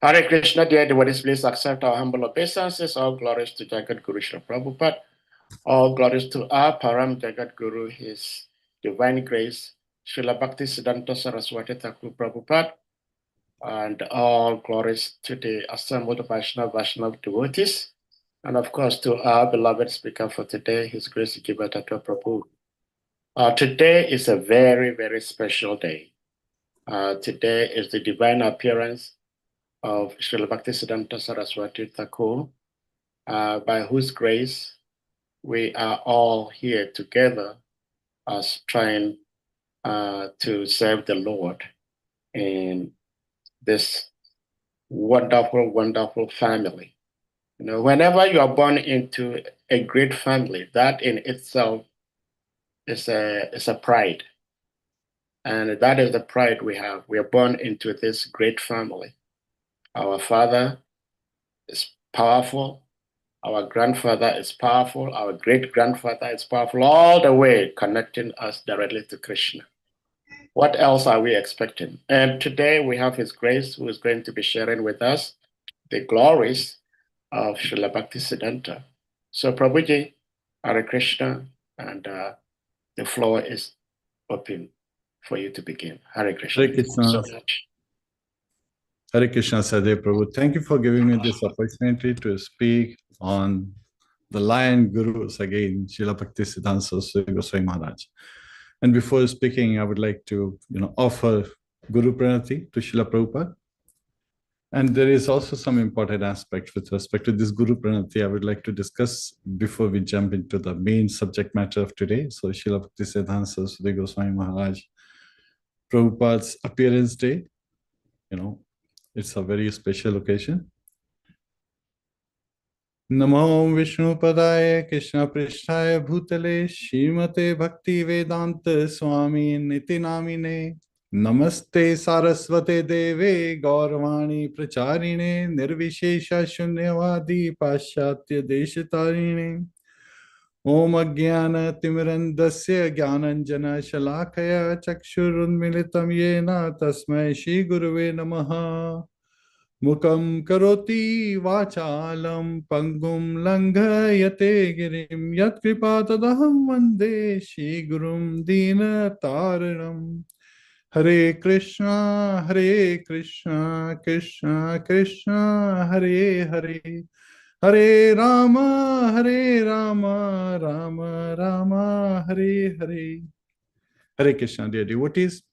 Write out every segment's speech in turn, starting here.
Hare Krishna, dear devotees, please accept our humble obeisances. All glories to Jagat Guru Srila Prabhupada. All glories to our Param Jagat Guru, His Divine Grace, Srila Bhaktisiddhanta Saraswati Thakur Prabhupada. And all glories to the assembled Vaishnava devotees. And of course, to our beloved speaker for today, His Grace JIVA TATTVA Prabhu. Today is a very, very special day. Today is the divine appearance of Srila Bhaktisiddhanta Saraswati Thakur, by whose grace we are all here together as trying to serve the Lord in this wonderful, wonderful family. You know, whenever you are born into a great family, that in itself is a pride. And that is the pride we have. We are born into this great family. Our father is powerful. Our grandfather is powerful. Our great-grandfather is powerful, all the way connecting us directly to Krishna. What else are we expecting? And today we have His Grace, who is going to be sharing with us the glories of Srila Bhaktisiddhanta. So Prabhuji, Hare Krishna, and the floor is open for you to begin. Hare Krishna. Hare Krishna. Thank you so much. Hare Krishna, Sadhya Prabhu. Thank you for giving me this opportunity to speak on the Lion Gurus again, Srila Bhaktisiddhanta Saraswati Goswami Maharaj. And before speaking, I would like to offer Guru Pranati to Srila Prabhupada. And there is also some important aspects with respect to this Guru Pranati I would like to discuss before we jump into the main subject matter of today. So Srila Bhaktisiddhanta Saraswati Goswami Maharaj, Prabhupada's appearance day, it's a very special occasion. Namo Vishnu Padaya Krishna Prishtaya Bhutale Shrimate Bhakti Vedanta Swami Niti Namine Namaste Saraswate Deve Gauravani Pracharine Nirvishesha Shunyavadi Paschatya Deshatarine Om Ajnana Timirandasya Jnananjana Shalakaya Chakshurunmilitam Yena Tasmai Shri Guruve Namaha Mukam Karoti Vachalam Pangum Langhayate Girim Yat Kripatadaham Vande Shri Gurum Dina Taranam Hare Krishna Krishna Krishna Hare Hare Hare Rama Rama Rama Hare Hare. Hare Krishna, dear devotees.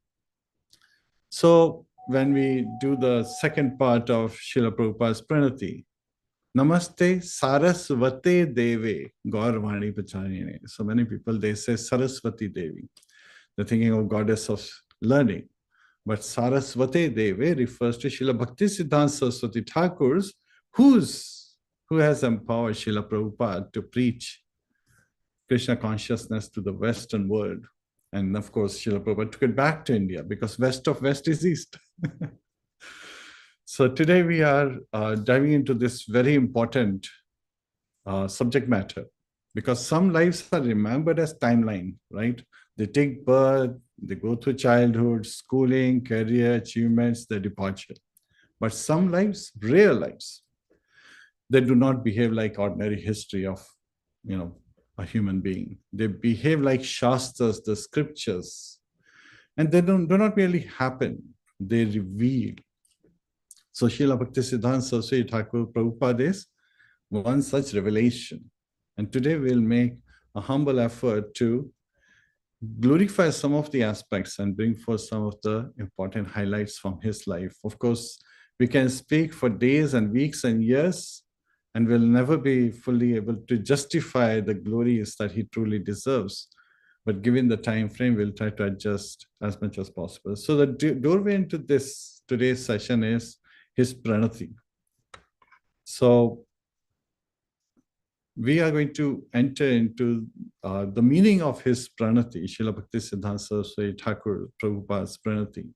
So when we do the second part of Srila Prabhupada's Pranati, Namaste Saraswati Devi Gauravani Pacharine. So many people, they say Saraswati Devi. They're thinking of goddess of learning. But Saraswati Devi refers to Srila Bhaktisiddhanta Saraswati Thakur's, who has empowered Srila Prabhupada to preach Krishna consciousness to the Western world. And of course, Srila Prabhupada took it back to India because west of west is east. So today we are diving into this very important subject matter because some lives are remembered as timeline, right? They take birth, they go through childhood, schooling, career, achievements, their departure. But some lives, real lives, they do not behave like ordinary history of, a human being. They behave like Shastras, the scriptures, and they do not merely happen, they reveal. So Srila Bhaktisiddhanta Saraswati Thakur Prabhupada is one such revelation. And today we'll make a humble effort to glorify some of the aspects and bring forth some of the important highlights from his life. Of course, we can speak for days and weeks and years, and we'll never be fully able to justify the glories that he truly deserves. But given the time frame, we'll try to adjust as much as possible. So the doorway into today's session is his pranati. So we are going to enter into the meaning of his pranati, Srila Bhaktisiddhanta Saraswati Thakur Prabhupada's pranati.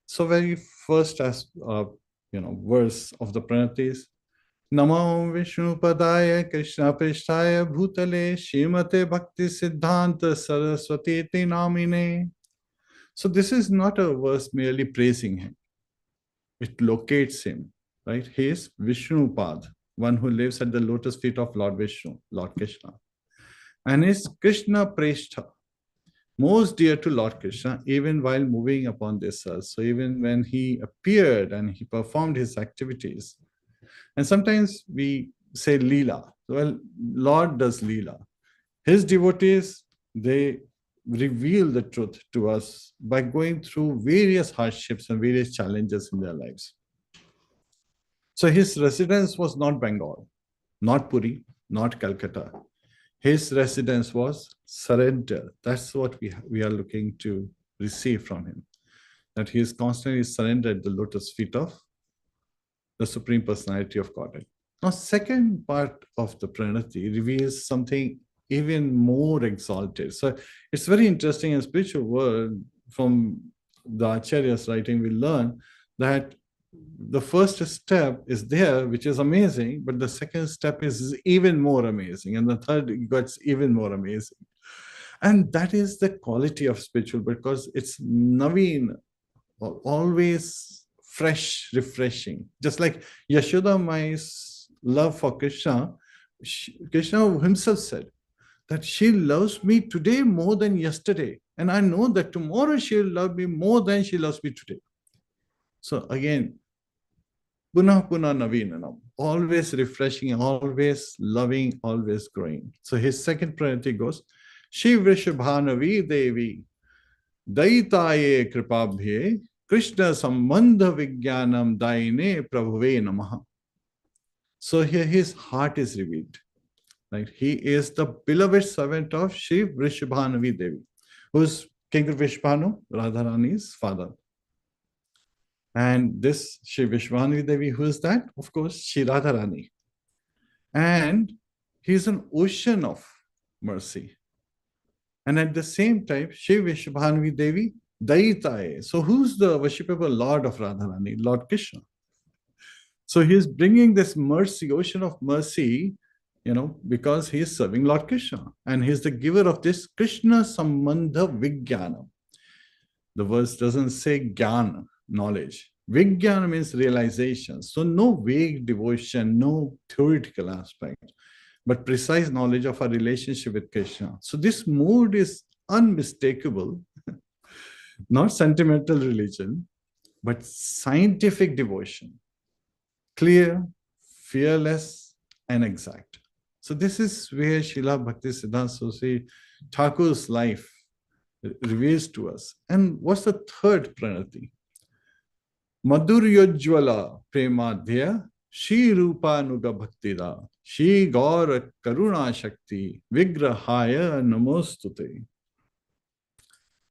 So very first verse of the pranati is Namo Vishnu Padaya Krishna Prishtaya Bhutale Shrimate Bhaktisiddhanta Saraswati Namine. So this is not a verse merely praising him. it locates him, right? He is Vishnupad, one who lives at the lotus feet of Lord Vishnu, Lord Krishna. And is Krishna Prestha, most dear to Lord Krishna, even while moving upon this earth. So even when he appeared and he performed his activities, and sometimes we say Leela. Well, Lord does Leela. His devotees, they reveal the truth to us by going through various hardships and various challenges in their lives. So his residence was not Bengal, not Puri, not Calcutta. His residence was surrender. That's what we are looking to receive from him. That he is constantly surrendered at the lotus feet of the Supreme Personality of Godhead. Now, second part of the Pranati reveals something even more exalted. So it's very interesting in spiritual world, from the Acharya's writing, we learn that the first step is there, which is amazing, but the second step is even more amazing, and the third gets even more amazing. And that is the quality of spiritual, because it's Naveen, always fresh, refreshing. Just like Yashoda Mai's love for Krishna, Krishna himself said that she loves me today more than yesterday. And I know that tomorrow she'll love me more than she loves me today. So again, Punah Punah Naveenanam, always refreshing, always loving, always growing. So his second priority goes, Shiv Vrishabhanavi Devi, Daitaye Kripabhye, Krishna Sambandha Vijnanam Daine Prabhuve Namaha. So here his heart is revealed. Right? He is the beloved servant of Shiv Vrishabhanavi Devi, who is King Vishbhanu, Radharani's father. And this Shiv Vishbhanavi Devi, who is that? Of course, Shri Radharani. And he is an ocean of mercy. And at the same time, Shiv Vishbhanavi Devi, Daitaye. So who's the worshipable Lord of Radharani? Lord Krishna. So he is bringing this mercy, ocean of mercy, because he is serving Lord Krishna. And he is the giver of this Krishna Sambandha Vijnana. The verse doesn't say Jnana, knowledge. Vijnana means realization. So no vague devotion, no theoretical aspect, but precise knowledge of our relationship with Krishna. So this mood is unmistakable, not sentimental religion, but scientific devotion. Clear, fearless, and exact. So this is where Srila Bhaktisiddhanta Saraswati Thakur's life reveals to us. And what's the third pranati? Madhuryojjvala premadhya Shri Rupa Nuga Bhaktida Shri Gaura Karuna Shakti Vigrahaya Namostute.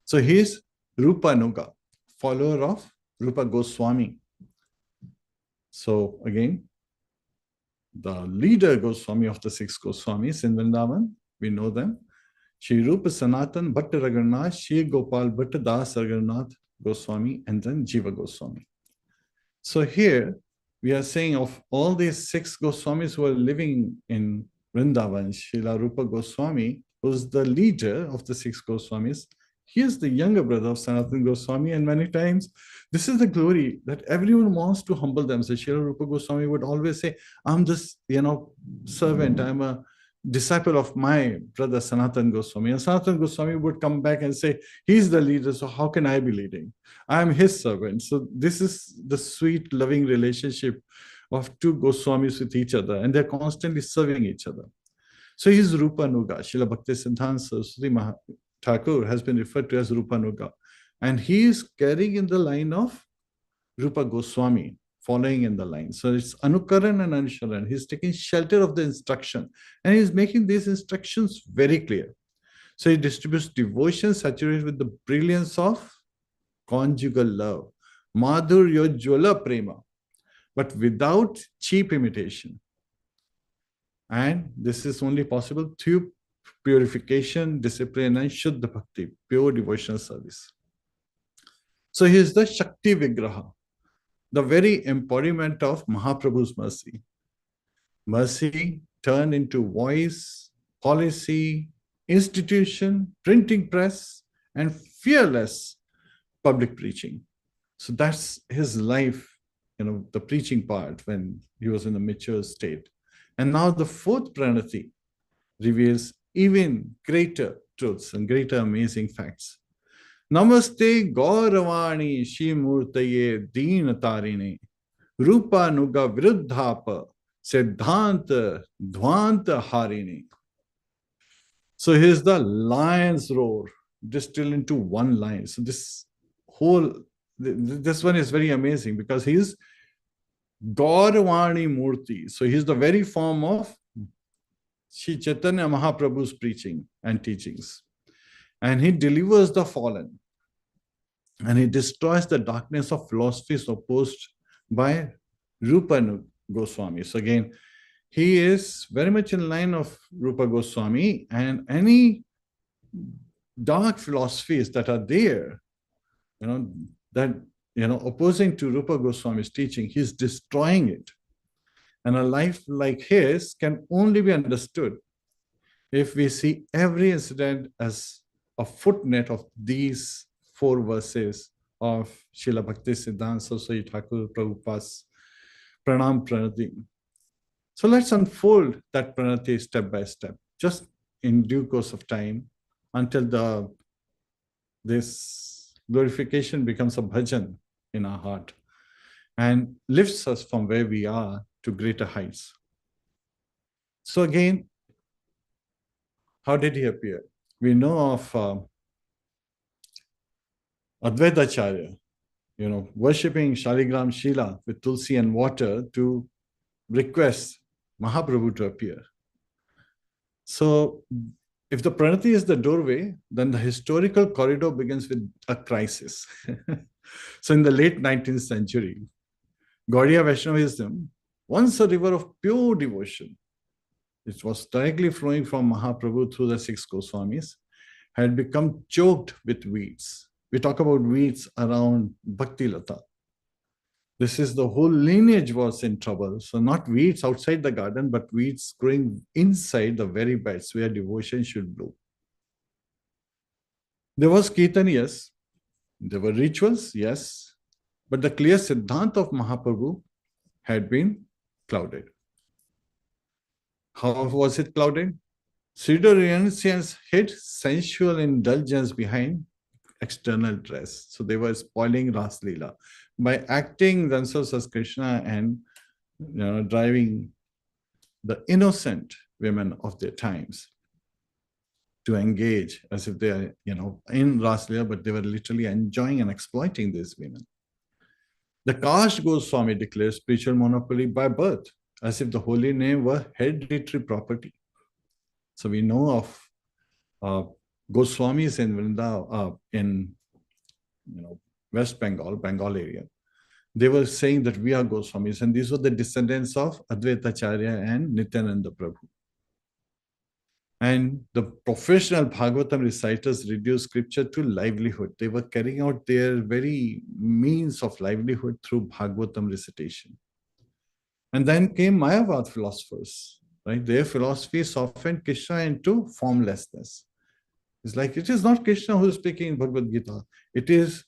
So he is Rupa Nuga, follower of Rupa Goswami. So again, the leader Goswami of the six Goswamis in Vrindavan, we know them. Shri Rupa Sanatan Bhatta Raghunath, Shri Gopal Bhatta Das Raghunath Goswami, and then Jiva Goswami. So here we are saying of all these six Goswamis who are living in Vrindavan, Srila Rupa Goswami, who is the leader of the six Goswamis, he is the younger brother of Sanatana Goswami, and many times this is the glory that everyone wants to humble themselves. Srila Rupa Goswami would always say, I'm just, servant, I'm a disciple of my brother Sanatana Goswami. And Sanatana Goswami would come back and say, he's the leader, so how can I be leading? I'm his servant. So this is the sweet, loving relationship of two Goswamis with each other, and they're constantly serving each other. So he's Rupa Nuga. Srila Bhaktisiddhanta Saraswati Thakur has been referred to as Rupa Nuga. And he is carrying in the line of Rupa Goswami, following in the line. So it's Anukaran and Anusharan. He's taking shelter of the instruction, and he's making these instructions very clear. So he distributes devotion saturated with the brilliance of conjugal love, Madhuryojjvala prema, but without cheap imitation. And this is only possible through purification, discipline, and Shuddha Bhakti, pure devotional service. So he is the Shakti Vigraha, the very embodiment of Mahaprabhu's mercy. Mercy turned into voice, policy, institution, printing press, and fearless public preaching. So that's his life the preaching part when he was in the mature state. And now the fourth pranati reveals even greater truths and greater amazing facts. Namaste Gauravani Shimurtaye Deen Tarine Rupa Nuga Viruddhapa Siddhanta Dvanta Harini. So here's the lion's roar distilled into one line. So this one is very amazing because he's Gauravani Murti. So he's the very form of Sri Chaitanya Mahaprabhu's preaching and teachings. And he delivers the fallen. And he destroys the darkness of philosophies opposed by Rupa Goswami. So again, he is very much in line of Rupa Goswami, and any dark philosophies that are there, opposing to Rupa Goswami's teaching, he's destroying it. And a life like his can only be understood if we see every incident as a footnote of these 4 verses of Srila Bhaktisiddhanta Saraswati Thakur Prabhupada's Pranam Pranati. So let's unfold that pranati step by step, just in due course of time, until this glorification becomes a bhajan in our heart and lifts us from where we are to greater heights. So again, how did he appear? We know of Advaitacharya, worshipping Shaligram Shila with Tulsi and water to request Mahaprabhu to appear. So if the pranati is the doorway, then the historical corridor begins with a crisis. So in the late 19th century, Gaudiya Vaishnavism, once a river of pure devotion, it was directly flowing from Mahaprabhu through the 6 Goswamis, had become choked with weeds. We talk about weeds around Bhakti Lata. This is the whole lineage was in trouble. So not weeds outside the garden, but weeds growing inside the very beds where devotion should bloom. There was Kirtan, yes. There were rituals, yes. But the clear Siddhanta of Mahaprabhu had been clouded. How was it clouded? Pseudo-renunciants hid sensual indulgence behind external dress. So they were spoiling Ras Leela by acting themselves as Krishna and driving the innocent women of their times to engage as if they are in Ras Leela, but they were literally enjoying and exploiting these women. The caste Goswami declares spiritual monopoly by birth, as if the holy name were hereditary property. So we know of Goswamis in Vrindavan, in West Bengal, Bengal area. They were saying that we are Goswamis, and these were the descendants of Advaitacharya and Nityananda Prabhu. And the professional Bhagavatam reciters reduced scripture to livelihood. They were carrying out their very means of livelihood through Bhagavatam recitation. And then came Mayavad philosophers, right? Their philosophy softened Krishna into formlessness. It's like, it is not Krishna who is speaking in Bhagavad Gita. It is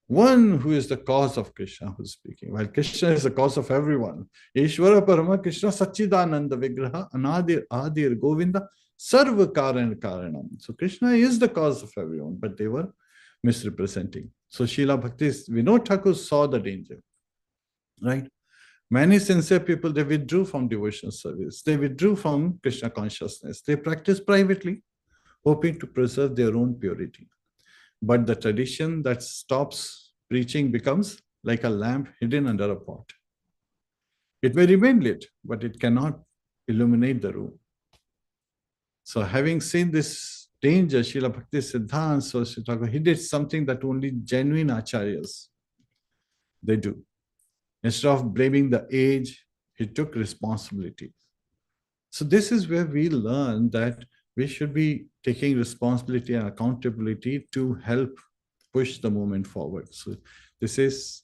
one who is the cause of Krishna who is speaking. While Krishna is the cause of everyone. Ishvara Parama Krishna Sachidananda Vigraha Anadir Adir Govinda Sarva Karan Karanam. So Krishna is the cause of everyone, but they were misrepresenting. So Srila Bhakti Vinod Thakur saw the danger, right? Many sincere people, they withdrew from devotional service. They withdrew from Krishna consciousness. They practiced privately, hoping to preserve their own purity. But the tradition that stops preaching becomes like a lamp hidden under a pot. It may remain lit, but it cannot illuminate the room. So having seen this danger, Srila Bhaktisiddhanta Saraswati Thakur, he did something that only genuine acharyas, they do. Instead of blaming the age, he took responsibility. So this is where we learn that we should be taking responsibility and accountability to help push the movement forward. So this is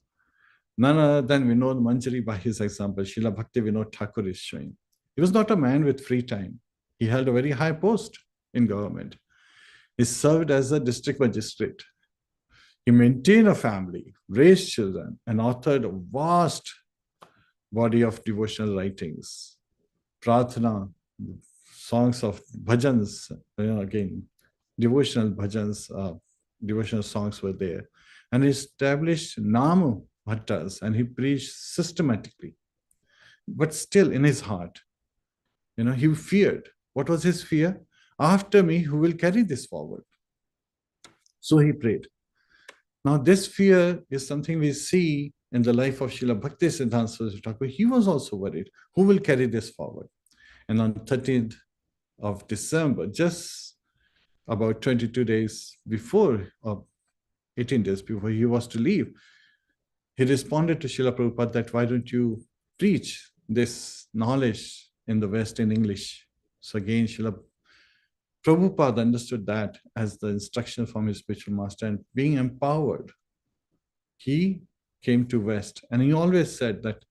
none other than Vinod Manjari by his example. Srila Bhakti Vinod Thakur is showing. He was not a man with free time. He held a very high post in government. He served as a district magistrate. He maintained a family, raised children, and authored a vast body of devotional writings, prarthana, songs of bhajans, again, devotional bhajans, devotional songs were there. And he established Namu bhattas, and he preached systematically. But still in his heart, he feared. What was his fear? After me, who will carry this forward? So he prayed. Now, this fear is something we see in the life of Srila Bhaktisiddhanta Saraswati Thakur. He was also worried, who will carry this forward? And on 13th of December, just about 22 days before, or 18 days before he was to leave, he responded to Srila Prabhupada that, why don't you preach this knowledge in the West in English? So again, Srila Prabhupada understood that as the instruction from his spiritual master, and being empowered, he came to West. And he always said that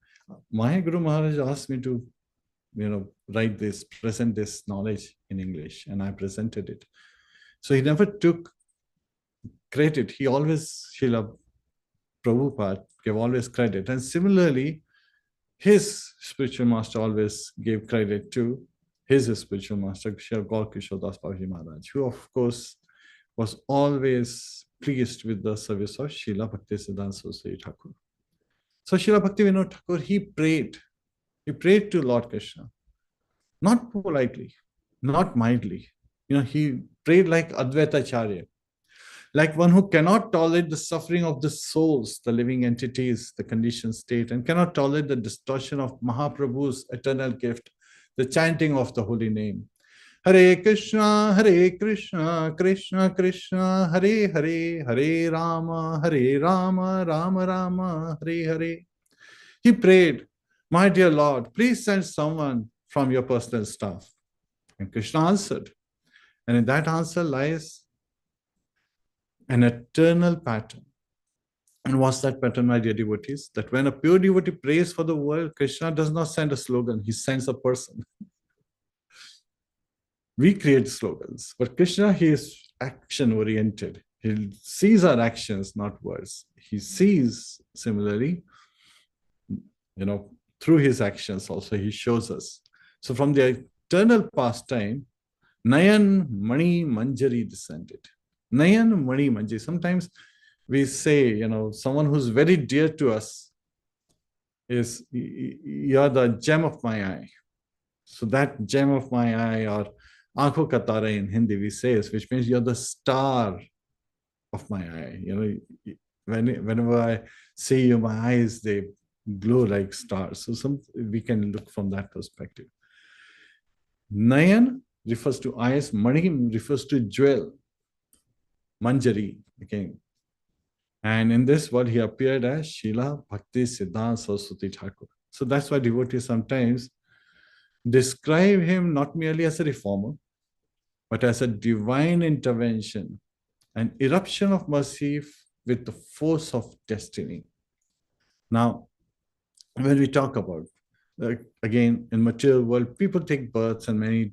my Guru Maharaj asked me to, write this, present this knowledge in English, and I presented it. So he never took credit. He always, Srila Prabhupada gave always credit. And similarly, his spiritual master always gave credit to his spiritual master, Srila Gaurkishore Das Babaji Maharaj, who of course was always pleased with the service of Srila Bhaktisiddhanta Saraswati Thakur. So Srila Bhaktivinoda Thakur, he prayed to Lord Krishna, not politely, not mildly. He prayed like Advaitacharya, like one who cannot tolerate the suffering of the souls, the living entities, the conditioned state, and cannot tolerate the distortion of Mahaprabhu's eternal gift, the chanting of the holy name. Hare Krishna, Krishna Krishna, Hare Hare, Hare Rama, Rama Rama, Hare Hare. He prayed, my dear Lord, please send someone from your personal staff. And Krishna answered. And in that answer lies an eternal pattern. And what's that pattern, my dear devotees? That when a pure devotee prays for the world, Krishna does not send a slogan, he sends a person. We create slogans, but Krishna, he is action-oriented. He sees our actions, not words. He sees, similarly, through his actions also, he shows us. So from the eternal past time, Nayan Mani Manjari descended. Nayan Mani Manjari. Sometimes we say, someone who's very dear to us is, you're the gem of my eye. So that gem of my eye, or Aankho ka tara in Hindi we say, which means you're the star of my eye. Whenever I see you, my eyes, they glow like stars. So we can look from that perspective. Nayan refers to eyes, Mani refers to jewel, Manjari again. And in this world, he appeared as Srila Bhaktisiddhanta Saraswati Thakur. So that's why devotees sometimes describe him not merely as a reformer, but as a divine intervention, an eruption of mercy with the force of destiny. Now, when we talk about, again, in material world, people take births and many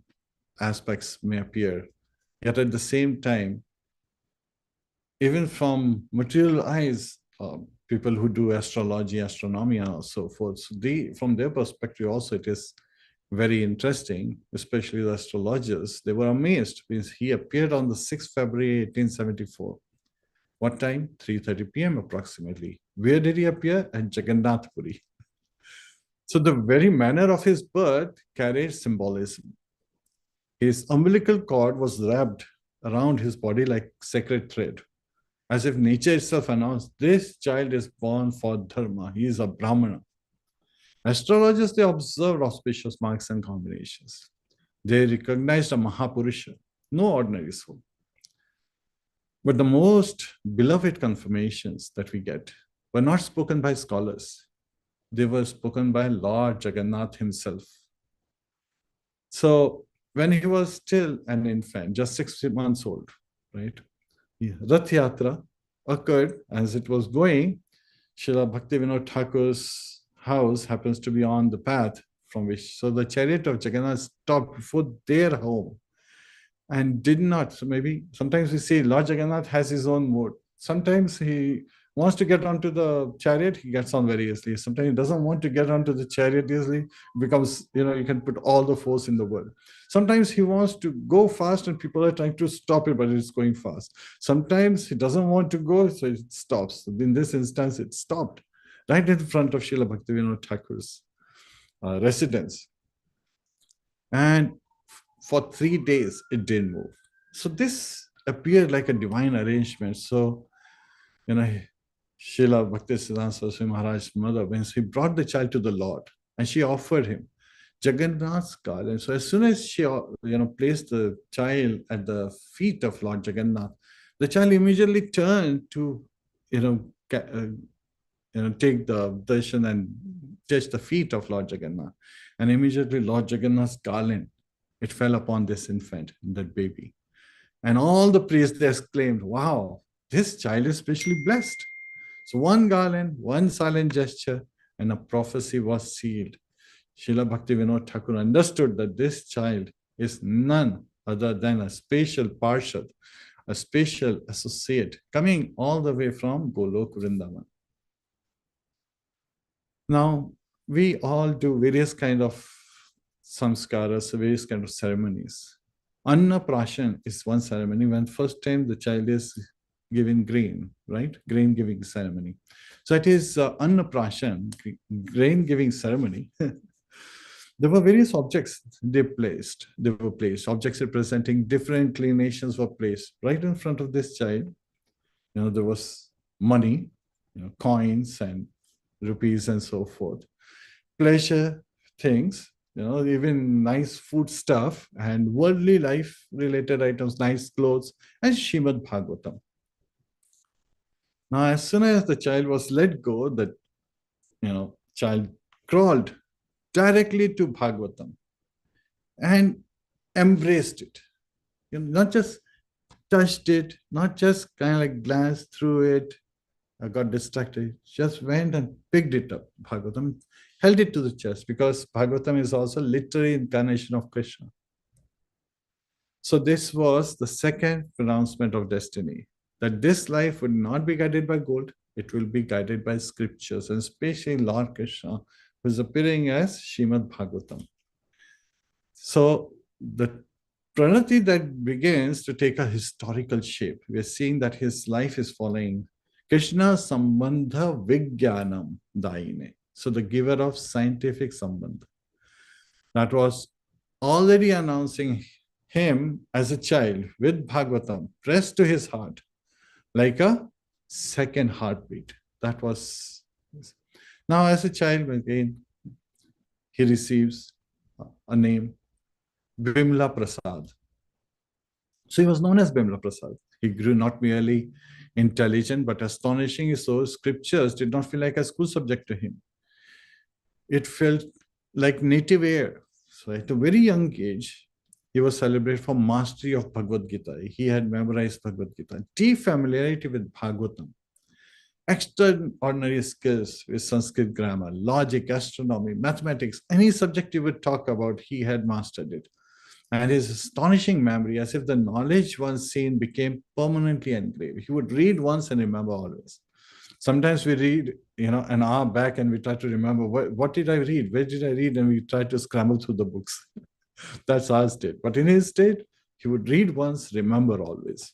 aspects may appear. Yet at the same time, even from material eyes, people who do astrology, astronomy, and so forth, so from their perspective also, it is very interesting, especially the astrologers. They were amazed because he appeared on the 6th February 1874. What time? 3:30 p.m. approximately. Where did he appear? At Jagannath Puri. So the very manner of his birth carried symbolism. His umbilical cord was wrapped around his body like sacred thread, as if nature itself announced, this child is born for dharma. He is a Brahmana. Astrologers, they observed auspicious marks and combinations. They recognized a Mahapurusha, no ordinary soul. But the most beloved confirmations that we get were not spoken by scholars. They were spoken by Lord Jagannath himself. So when he was still an infant, just 6 months old, right? Rath Yatra occurred as it was going. Srila Bhaktivinoda Thakur's house happens to be on the path from which, so the chariot of Jagannath stopped before their home and did not. So maybe sometimes we say Lord Jagannath has his own mood. Sometimes he wants to get onto the chariot, he gets on very easily. Sometimes he doesn't want to get onto the chariot easily, becomes, you can put all the force in the world. Sometimes he wants to go fast and people are trying to stop it, but it's going fast. Sometimes he doesn't want to go, so it stops. In this instance, it stopped right in front of Srila Bhaktivinoda Thakur's residence. And for 3 days, it didn't move. So this appeared like a divine arrangement. So, Srila Bhaktisiddhanta Saraswati Maharaj's mother, when she brought the child to the Lord, and she offered him Jagannath's garland. So as soon as she, placed the child at the feet of Lord Jagannath, the child immediately turned to, take the darshan and touch the feet of Lord Jagannath. And immediately Lord Jagannath's garland, it fell upon this infant, that baby. And all the priests, they exclaimed, wow, this child is specially blessed. So one garland, one silent gesture, and a prophecy was sealed. Srila Bhaktivinoda Thakur understood that this child is none other than a special parshad, a special associate, coming all the way from Golok Vrindavan. Now, we all do various kind of samskaras, various kind of ceremonies. Annaprashan is one ceremony when first time the child is given grain, right? Grain giving ceremony. So it is Annaprashan, grain giving ceremony. There were various objects they were placed. Objects representing different inclinations were placed right in front of this child. There was money, coins and rupees and so forth. Pleasure things, even nice food stuff and worldly life related items, nice clothes, and Srimad Bhagavatam. Now, as soon as the child was let go, the child crawled directly to Bhagavatam and embraced it. Not just touched it, not just kind of like glanced through it, got distracted, just went and picked it up, Bhagavatam, held it to the chest, because Bhagavatam is also literary incarnation of Krishna. So this was the second pronouncement of destiny, that this life would not be guided by gold, it will be guided by scriptures, and especially Lord Krishna, who is appearing as Srimad Bhagavatam. So the pranati that begins to take a historical shape, we are seeing that his life is following Krishna Sambandha Vijnanam Daine. So the giver of scientific sambandha. That was already announcing him as a child with Bhagavatam pressed to his heart like a second heartbeat. That was. Now as a child, again, he receives a name, Bimla Prasad. So he was known as Bimla Prasad. He grew not merely intelligent, but astonishing so scriptures did not feel like a school subject to him. It felt like native air. So at a very young age, he was celebrated for mastery of Bhagavad Gita. He had memorized Bhagavad Gita, deep familiarity with Bhagavatam, extraordinary skills with Sanskrit grammar, logic, astronomy, mathematics, any subject you would talk about, he had mastered it. And his astonishing memory, as if the knowledge once seen became permanently engraved. He would read once and remember always. Sometimes we read, an hour back and we try to remember, what did I read? Where did I read? And we try to scramble through the books. That's our state. But in his state, he would read once, remember always.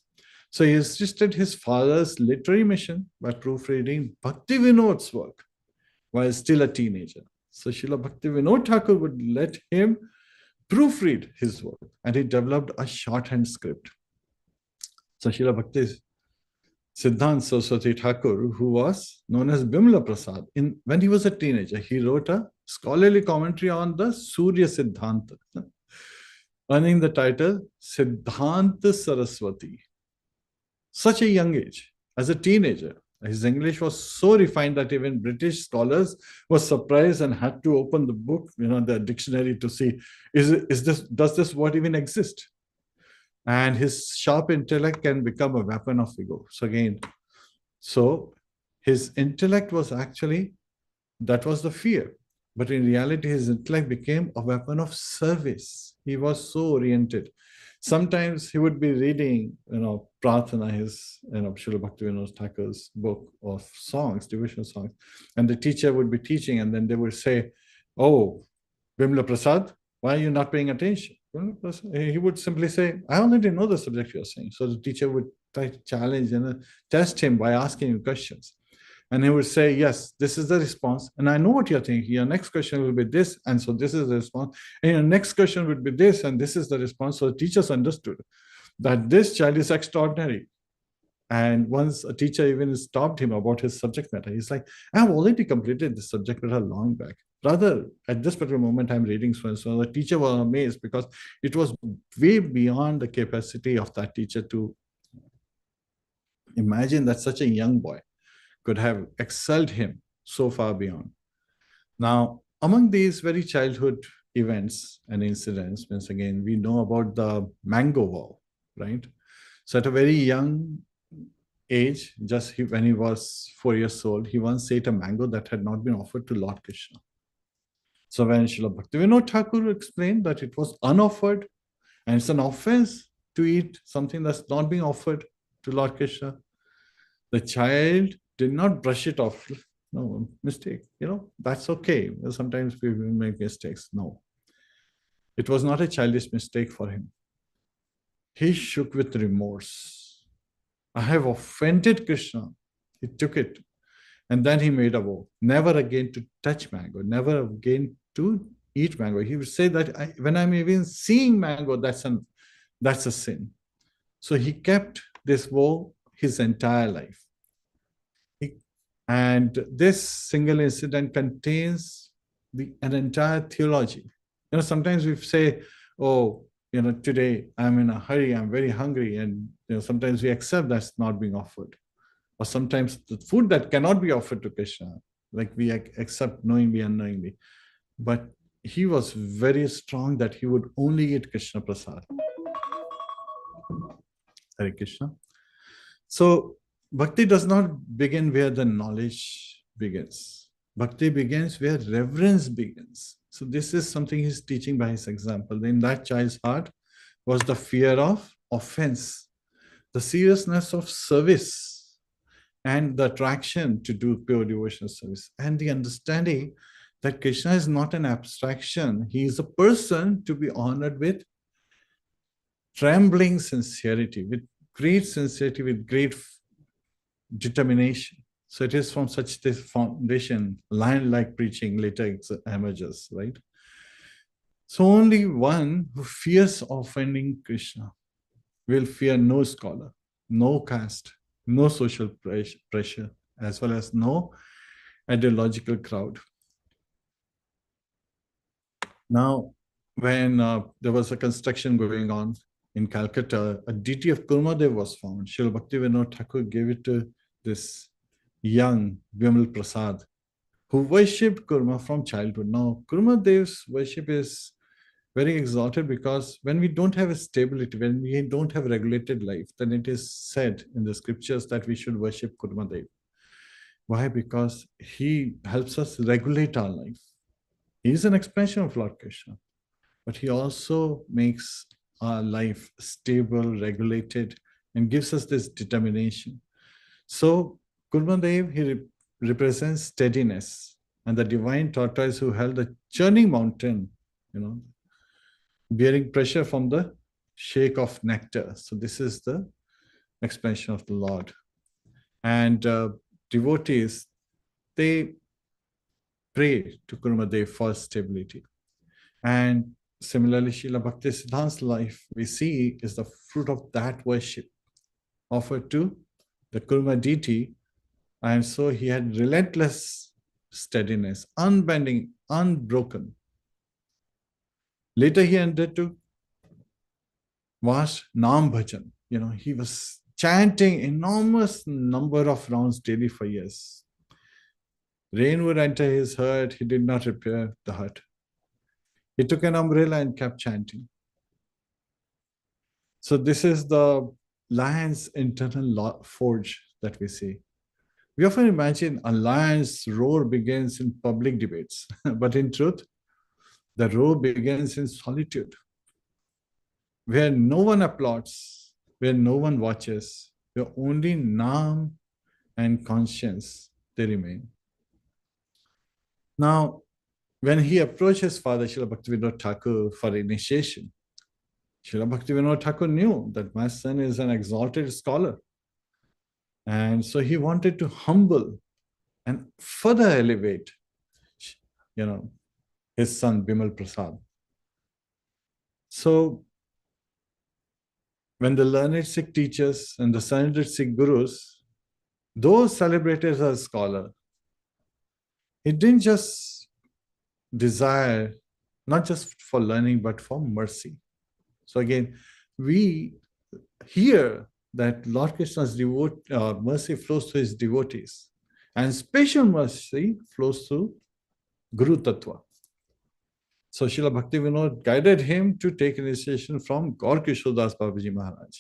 So he assisted his father's literary mission by proofreading Bhaktivinod's work while still a teenager. So Srila Bhaktivinoda Thakur would let him proofread his work, and he developed a shorthand script. So Srila Bhaktisiddhanta Saraswati Thakur, who was known as Bimla Prasad, when he was a teenager, he wrote a scholarly commentary on the Surya Siddhanta, earning the title Siddhanta Saraswati. Such a young age, as a teenager. His English was so refined that even British scholars were surprised and had to open the book, the dictionary, to see, does this word even exist? And his sharp intellect can become a weapon of ego. So his intellect was actually, that was the fear. But in reality, his intellect became a weapon of service. He was so oriented. Sometimes he would be reading, Prarthana, his, Srila Bhaktivinoda Thakur's book of songs, devotional songs, and the teacher would be teaching, and then they would say, "Oh, Vimla Prasad, why are you not paying attention?" He would simply say, "I already know the subject you're saying." So the teacher would try to challenge and test him by asking him questions. And he would say, "Yes, this is the response. And I know what you're thinking. Your next question will be this. And so this is the response. And your next question would be this. And this is the response." So the teachers understood that this child is extraordinary. And once a teacher even stopped him about his subject matter, he's like, "I've already completed this subject matter long back. Rather, at this particular moment, I'm reading so and so." The teacher was amazed because it was way beyond the capacity of that teacher to imagine that such a young boy could have excelled him so far beyond. Now, among these very childhood events and incidents, once again, we know about the mango vow, right? So at a very young age, when he was 4 years old, he once ate a mango that had not been offered to Lord Krishna. So when Srila Bhaktivinoda Thakur explained that it was unoffered and it's an offense to eat something that's not being offered to Lord Krishna, the child did not brush it off. No, mistake. That's okay. Sometimes we make mistakes. No. It was not a childish mistake for him. He shook with remorse. I have offended Krishna. He took it. And then he made a vow, never again to touch mango, never again to eat mango. He would say that when I'm even seeing mango, that's a sin. So he kept this vow his entire life. And this single incident contains an entire theology. Sometimes we say, "Oh, today I'm in a hurry, I'm very hungry," and sometimes we accept that's not being offered. Or sometimes the food that cannot be offered to Krishna, like we accept knowingly, unknowingly. But he was very strong that he would only eat Krishna Prasad. Hare Krishna. So bhakti does not begin where the knowledge begins. Bhakti begins where reverence begins. So this is something he's teaching by his example. In that child's heart was the fear of offense, the seriousness of service, and the attraction to do pure devotional service, and the understanding that Krishna is not an abstraction. He is a person to be honored with trembling sincerity, with great sincerity, with great determination. So it is from such this foundation, lion-like preaching later emerges, right? So only one who fears offending Krishna will fear no scholar, no caste, no social pressure, as well as no ideological crowd. Now, when there was a construction going on in Calcutta, a deity of Kurmadev was found. Srila Bhaktivinoda Thakur gave it to this young Vimal Prasad, who worshipped Kurma from childhood. Now, Kurmadev's worship is very exalted because when we don't have a stability, when we don't have regulated life, then it is said in the scriptures that we should worship Kurmadev. Why? Because he helps us regulate our life. He is an expression of Lord Krishna, but he also makes our life stable, regulated, and gives us this determination. So Kurmadev, he represents steadiness, and the divine tortoise who held the churning mountain, bearing pressure from the shake of nectar. So this is the expression of the Lord. And devotees, they pray to Kurmadev for stability. And similarly, Srila Bhaktisiddhanta's life, we see, is the fruit of that worship offered to the Kurma deity. And so he had relentless steadiness, unbending, unbroken. Later he undertook vast Nam Bhajan. He was chanting enormous number of rounds daily for years. Rain would enter his hut, he did not repair the hut. He took an umbrella and kept chanting. So this is the lion's internal forge that we see. We often imagine a lion's roar begins in public debates, but in truth, the roar begins in solitude, where no one applauds, where no one watches, where only Naam and conscience they remain. Now, when he approached his father, Srila Bhaktivinoda Thakur, for initiation, Srila Bhaktivinoda Thakur knew that my son is an exalted scholar. And so he wanted to humble and further elevate, his son Bimal Prasad. So when the learned Sikh teachers and the surrendered Sikh gurus, those celebrated as a scholar, he didn't just desire, not just for learning, but for mercy. So again, we hear that Lord Krishna's mercy flows to his devotees, and special mercy flows to Guru Tattva. So Srila Bhaktivinoda guided him to take initiation from Gaur Kishore Das Babaji Maharaj,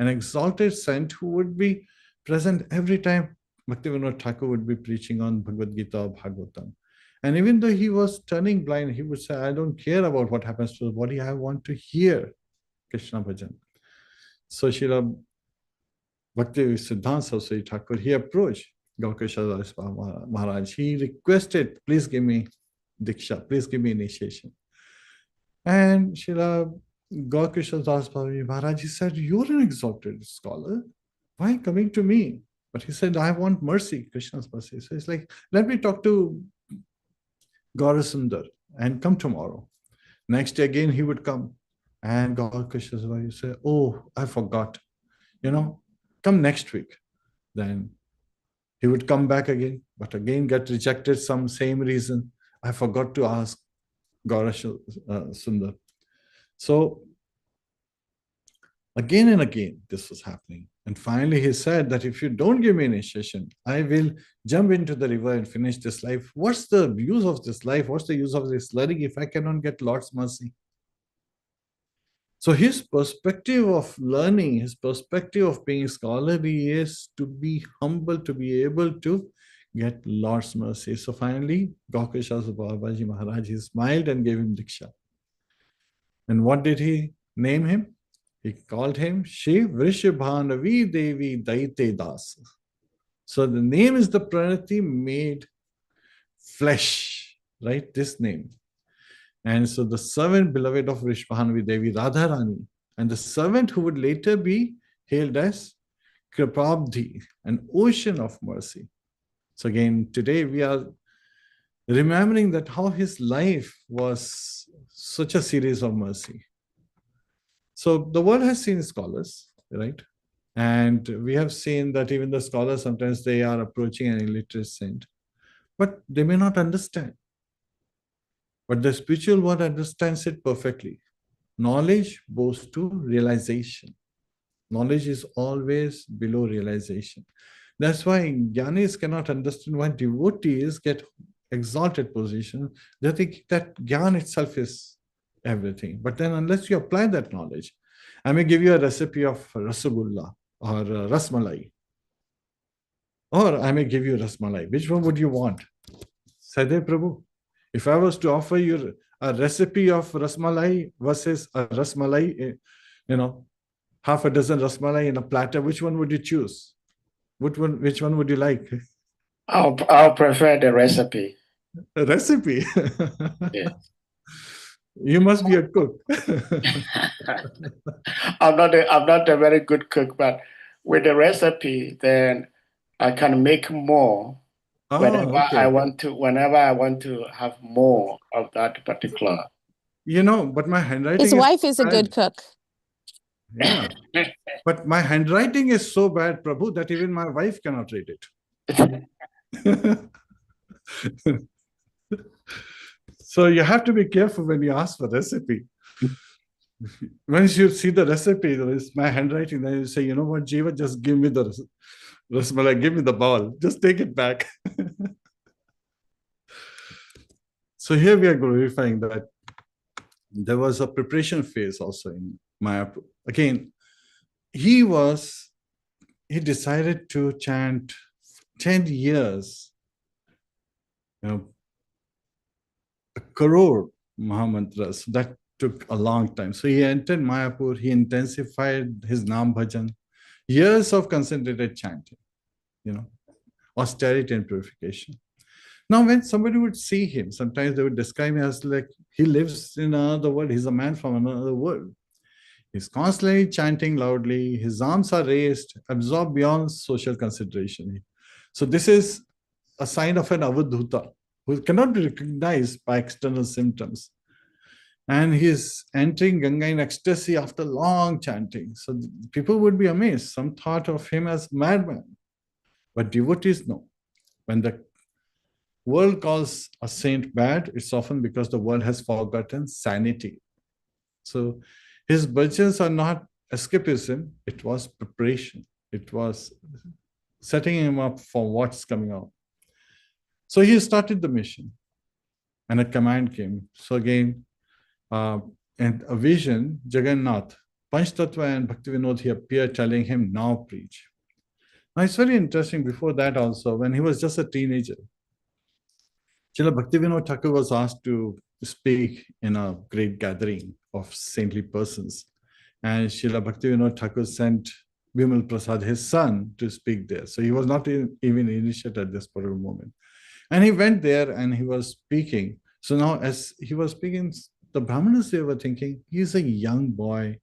an exalted saint who would be present every time Bhaktivinoda Thakur would be preaching on Bhagavad Gita or Bhagavatam. And even though he was turning blind, he would say, I don't care about what happens to the body, I want to hear Krishna Bhajan. So Srila Bhaktisiddhanta Saraswati Thakur, he approached Gaur Kishore Das Maharaj. He requested, please give me Diksha, please give me initiation. And Srila Gaur Kishore Das Maharaj, he said, you're an exalted scholar. Why coming to me? But he said, I want mercy, Krishna's mercy. So it's like, let me talk to Gaurasundar and come tomorrow. Next day again, he would come. And Gaur Kishore would say, oh, I forgot. Come next week. Then he would come back again, but again get rejected, some same reason. I forgot to ask Gaurasundar. So again and again, this was happening. And finally, he said that if you don't give me initiation, I will jump into the river and finish this life. What's the use of this life? What's the use of this learning if I cannot get Lord's mercy? So his perspective of learning, his perspective of being scholarly is to be humble, to be able to get Lord's mercy. So finally, Gaur Kishore Babaji Maharaj, he smiled and gave him Diksha. And what did he name him? He called him Shri Vrishabhanavi Devi Daite Das. So the name is the Pranati made flesh, right? This name. And so the servant beloved of Vrishabhanavi Devi, Radharani, and the servant who would later be hailed as Kripabdhi, an ocean of mercy. So again, today we are remembering that how his life was such a series of mercy. So the world has seen scholars, right? And we have seen that even the scholars, sometimes they are approaching an illiterate saint, but they may not understand. But the spiritual world understands it perfectly. Knowledge goes to realization. Knowledge is always below realization. That's why Jnanis cannot understand why devotees get exalted position. They think that Jnana itself is everything. But then unless you apply that knowledge, I may give you a recipe of Rasagulla or Rasmalai. Or I may give you Rasmalai. Which one would you want? Sadhe Prabhu. If I was to offer you a recipe of Rasmalai versus a Rasmalai, half a dozen Rasmalai in a platter, which one would you choose? Which one would you like? I'll prefer the recipe. A recipe? Yeah. You must be a cook. I'm not a very good cook, but with the recipe, then I can make more whenever I want to have more of that particular. But my handwriting. His wife is a good cook. Yeah. But my handwriting is so bad, Prabhu, that even my wife cannot read it. So you have to be careful when you ask for recipe. Once you see the recipe, there is my handwriting, then you say, you know what, Jiva, just give me the rasmalai, give me the bowl, just take it back. So here we are glorifying that there was a preparation phase also in Maya. Again, he decided to chant 10 years, you know, a crore Mahamantras. That took a long time. So he entered Mayapur, he intensified his Nam Bhajan, years of concentrated chanting, you know, austerity and purification. Now, when somebody would see him, sometimes they would describe him as like he lives in another world, he's a man from another world. He's constantly chanting loudly, his arms are raised, absorbed beyond social consideration. So, this is a sign of an avadhuta who cannot be recognized by external symptoms. And he's entering Ganga in ecstasy after long chanting. So people would be amazed. Some thought of him as madman, but devotees know. When the world calls a saint bad, it's often because the world has forgotten sanity. So his bhajans are not escapism, it was preparation. It was setting him up for what's coming out. So he started the mission and a command came. So again, and a vision, Jagannath, Panchtattva and Bhaktivinoda, he appeared telling him, now preach. Now it's very interesting, before that also, when he was just a teenager, Srila Bhaktivinoda Thakur was asked to speak in a great gathering of saintly persons. And Srila Bhaktivinoda Thakur sent Bimal Prasad, his son, to speak there. So he was not even initiated at this particular moment. And he went there and he was speaking. So now as he was speaking, the Brahmanas, they were thinking, he's a young boy.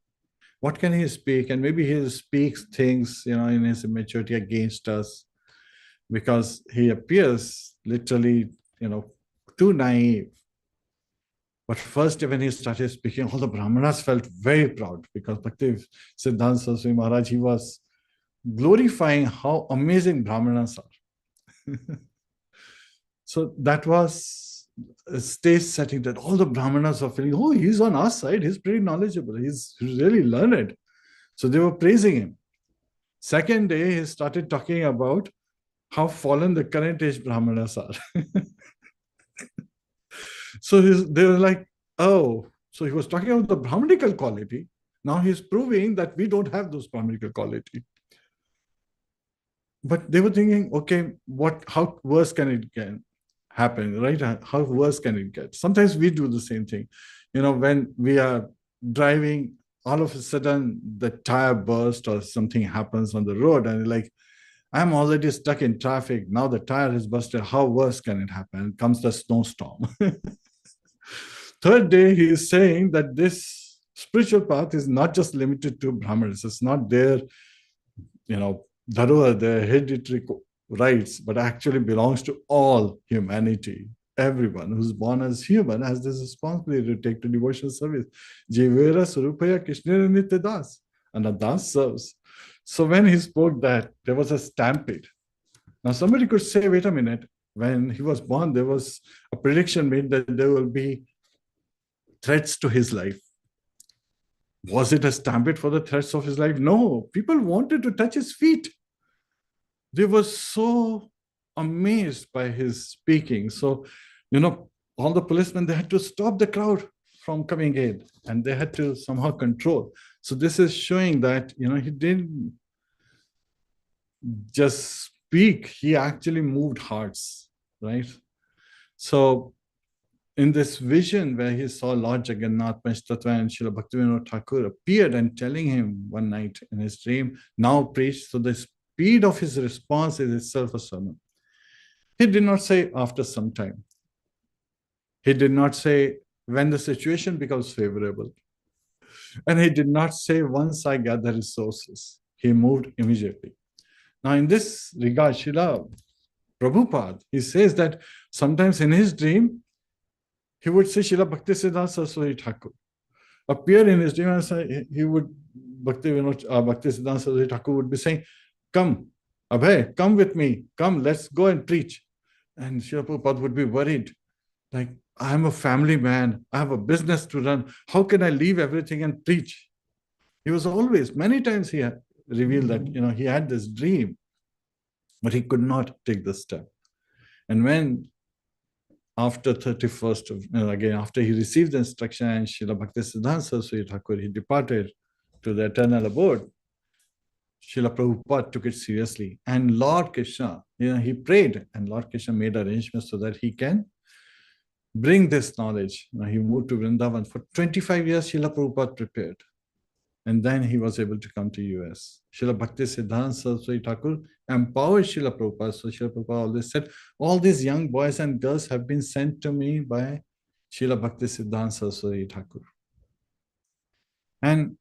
What can he speak? And maybe he speaks things, in his immaturity against us, because he appears literally, too naive. But first, when he started speaking, all the Brahmanas felt very proud, because Bhaktisiddhanta Saraswati Maharaj, he was glorifying how amazing Brahmanas are. So that was a stage setting that all the Brahmanas are feeling, oh, he's on our side. He's pretty knowledgeable. He's really learned. So they were praising him. Second day, he started talking about how fallen the current age Brahmanas are. So they were like, oh, so he was talking about the Brahmanical quality. Now he's proving that we don't have those Brahmanical quality. But they were thinking, okay, how worse can it happen, right? How worse can it get? Sometimes we do the same thing. When we are driving, all of a sudden the tire bursts or something happens on the road, and like, I'm already stuck in traffic. Now the tire is busted. How worse can it happen? Comes the snowstorm. Third day, he is saying that this spiritual path is not just limited to Brahmanas. It's not their, dharuha, their hereditary rights, but actually belongs to all humanity. Everyone who's born as human has this responsibility to take to devotional service. Jivera Surupaya Krishnera Nityadas. And a das serves. So when he spoke that, there was a stampede. Now somebody could say, wait a minute, when he was born, there was a prediction made that there will be threats to his life. Was it a stampede for the threats of his life? No, people wanted to touch his feet. They were so amazed by his speaking. So, all the policemen, they had to stop the crowd from coming in, and they had to somehow control. So this is showing that, he didn't just speak, he actually moved hearts, right? So in this vision where he saw Lord Jagannath, Panchtattva and Srila Bhaktivinoda Thakur appeared and telling him one night in his dream, now preach. So the speed of his response is itself a sermon. He did not say after some time. He did not say when the situation becomes favorable. And he did not say once I gather resources. He moved immediately. Now in this regard, Srila Prabhupada, he says that sometimes in his dream, he would say Srila Bhaktisiddhanta Saraswati Thakur appear in his dream, and say, he would, Bhaktisiddhanta Saraswati Thakur would be saying, come, Abhay, come with me, come, let's go and preach. And Srila Prabhupada would be worried, like, I'm a family man, I have a business to run, how can I leave everything and preach? He was always, many times he had revealed that, he had this dream, but he could not take the step. And when after 31st of, again, after he received the instruction and Srila Bhaktisiddhanta Saraswati Thakur, he departed to the eternal abode. Srila Prabhupada took it seriously. And Lord Krishna, he prayed, and Lord Krishna made arrangements so that he can bring this knowledge. He moved to Vrindavan. For 25 years, Srila Prabhupada prepared. And then he was able to come to US. Srila Bhaktisiddhanta Saraswati Thakur empowered Srila Prabhupada. So Srila Prabhupada always said, all these young boys and girls have been sent to me by Srila Bhaktisiddhanta Saraswati Thakur. And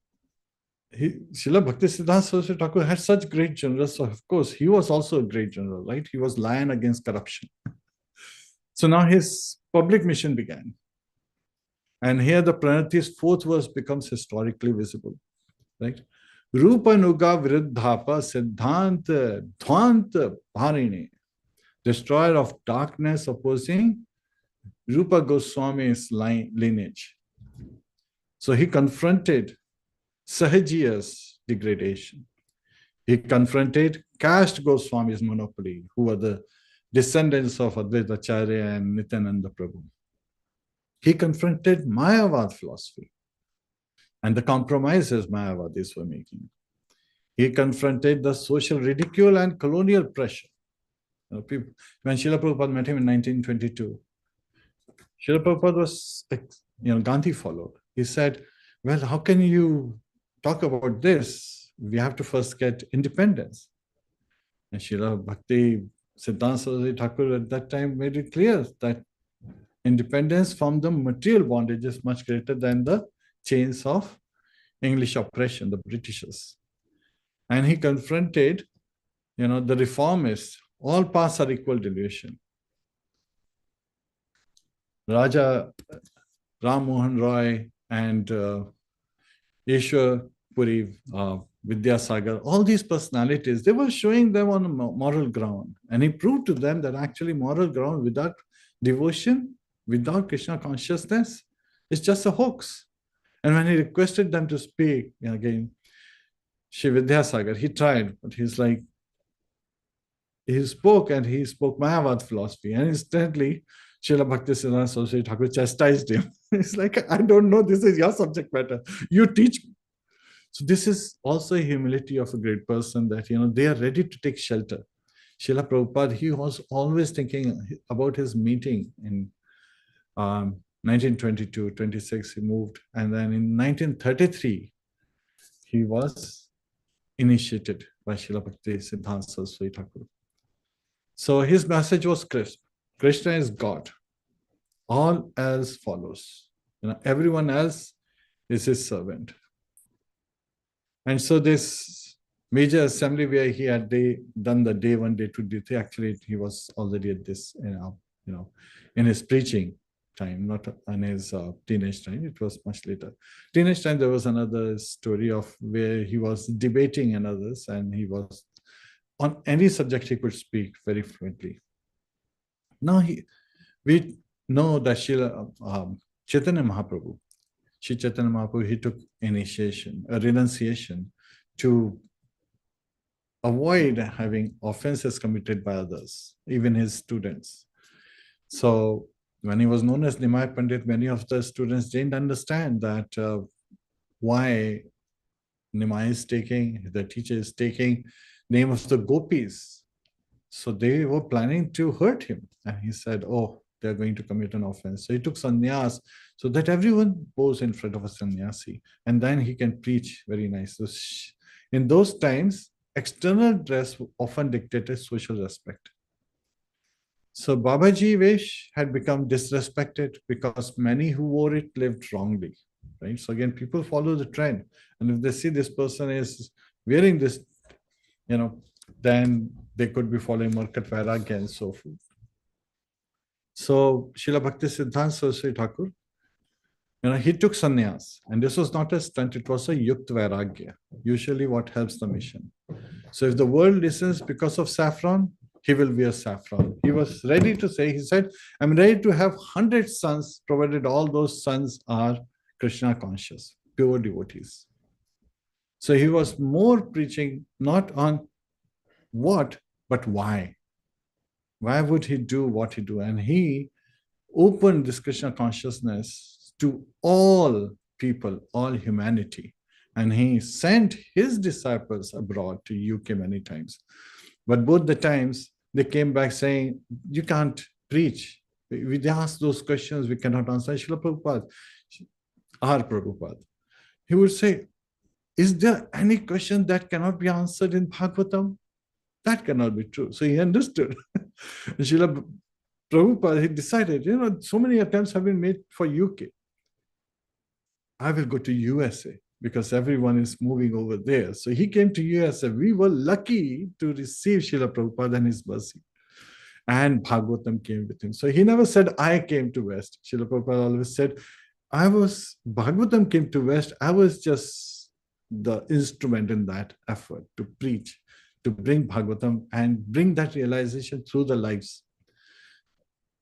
Srila Bhaktisiddhanta Saraswati Thakur had such great generals. So of course, he was also a great general, right? He was lion against corruption. So now his public mission began. And here the Pranati's fourth verse becomes historically visible. Right? Rupa Nuga Viruddhapa Siddhanta Dhvanta Bharine, destroyer of darkness opposing Rupa Goswami's lineage. So he confronted Sahajiya's degradation. He confronted caste Goswami's monopoly, who were the descendants of Advaita Acharya and Nityananda Prabhu. He confronted Mayavad philosophy and the compromises Mayavadis were making. He confronted the social ridicule and colonial pressure. When Srila Prabhupada met him in 1922, Srila Prabhupada was, Gandhi followed. He said, well, how can you talk about this? We have to first get independence. And Srila Bhakti Siddhanta Saraswati Thakur at that time made it clear that independence from the material bondage is much greater than the chains of English oppression, the Britishers. And he confronted, the reformists. All paths are equal delusion. Raja Ram Mohan Roy and Ishwar Puri, Vidyasagar, all these personalities, they were showing them on a moral ground. And he proved to them that actually moral ground without devotion, without Krishna consciousness, is just a hoax. And when he requested them to speak, again, Shri Vidyasagar, he tried, but he spoke Mayavad philosophy. And instantly, Srila Bhaktisiddhanta Saraswati Thakur chastised him. It's like, I don't know, this is your subject matter. You teach. So this is also a humility of a great person that, they are ready to take shelter. Srila Prabhupada, he was always thinking about his meeting in 1922, 26, he moved. And then in 1933, he was initiated by Srila Bhaktisiddhanta Saraswati Thakur. So his message was crisp. Krishna is God. All else follows. Everyone else is his servant. And so this major assembly where he had done the day 1, day 2, day 3, actually he was already at this, in his preaching time, not in his teenage time. It was much later. Teenage time, there was another story of where he was debating and others, and he was on any subject he could speak very fluently. Now we know that Chaitanya Mahaprabhu, Sri Chaitanya Mahaprabhu, he took initiation, a renunciation to avoid having offenses committed by others, even his students. So when he was known as Nimai Pandit, many of the students didn't understand that why Nimai is taking, the teacher is taking name of the gopis. So they were planning to hurt him. And he said, oh, they're going to commit an offense. So he took sannyas so that everyone goes in front of a sannyasi. And then he can preach very nice. So in those times, external dress often dictated social respect. So Babaji Vesh had become disrespected because many who wore it lived wrongly. Right? So again, people follow the trend. And if they see this person is wearing this, then they could be following Markat Vairagya and so forth. So Srila Bhaktisiddhanta Saraswati Thakur, he took sannyas, and this was not a stunt, it was a yukt vairagya, usually what helps the mission. So if the world listens because of saffron, he will wear saffron. He was ready to say, he said, I'm ready to have 100 sons, provided all those sons are Krishna conscious, pure devotees. So he was more preaching not on what, but why. Why would he do what he do? And he opened this Krishna consciousness to all people, all humanity. And he sent his disciples abroad to UK many times. But both the times they came back saying, you can't preach. We asked those questions, we cannot answer. Srila Prabhupada, our Prabhupada, he would say, is there any question that cannot be answered in Bhagavatam? That cannot be true. So he understood. Srila Prabhupada, he decided, so many attempts have been made for UK. I will go to USA because everyone is moving over there. So he came to USA. We were lucky to receive Srila Prabhupada and his mercy. And Bhagavatam came with him. So he never said, I came to West. Srila Prabhupada always said, Bhagavatam came to West. I was just the instrument in that effort to preach, to bring Bhagavatam and bring that realization through the lives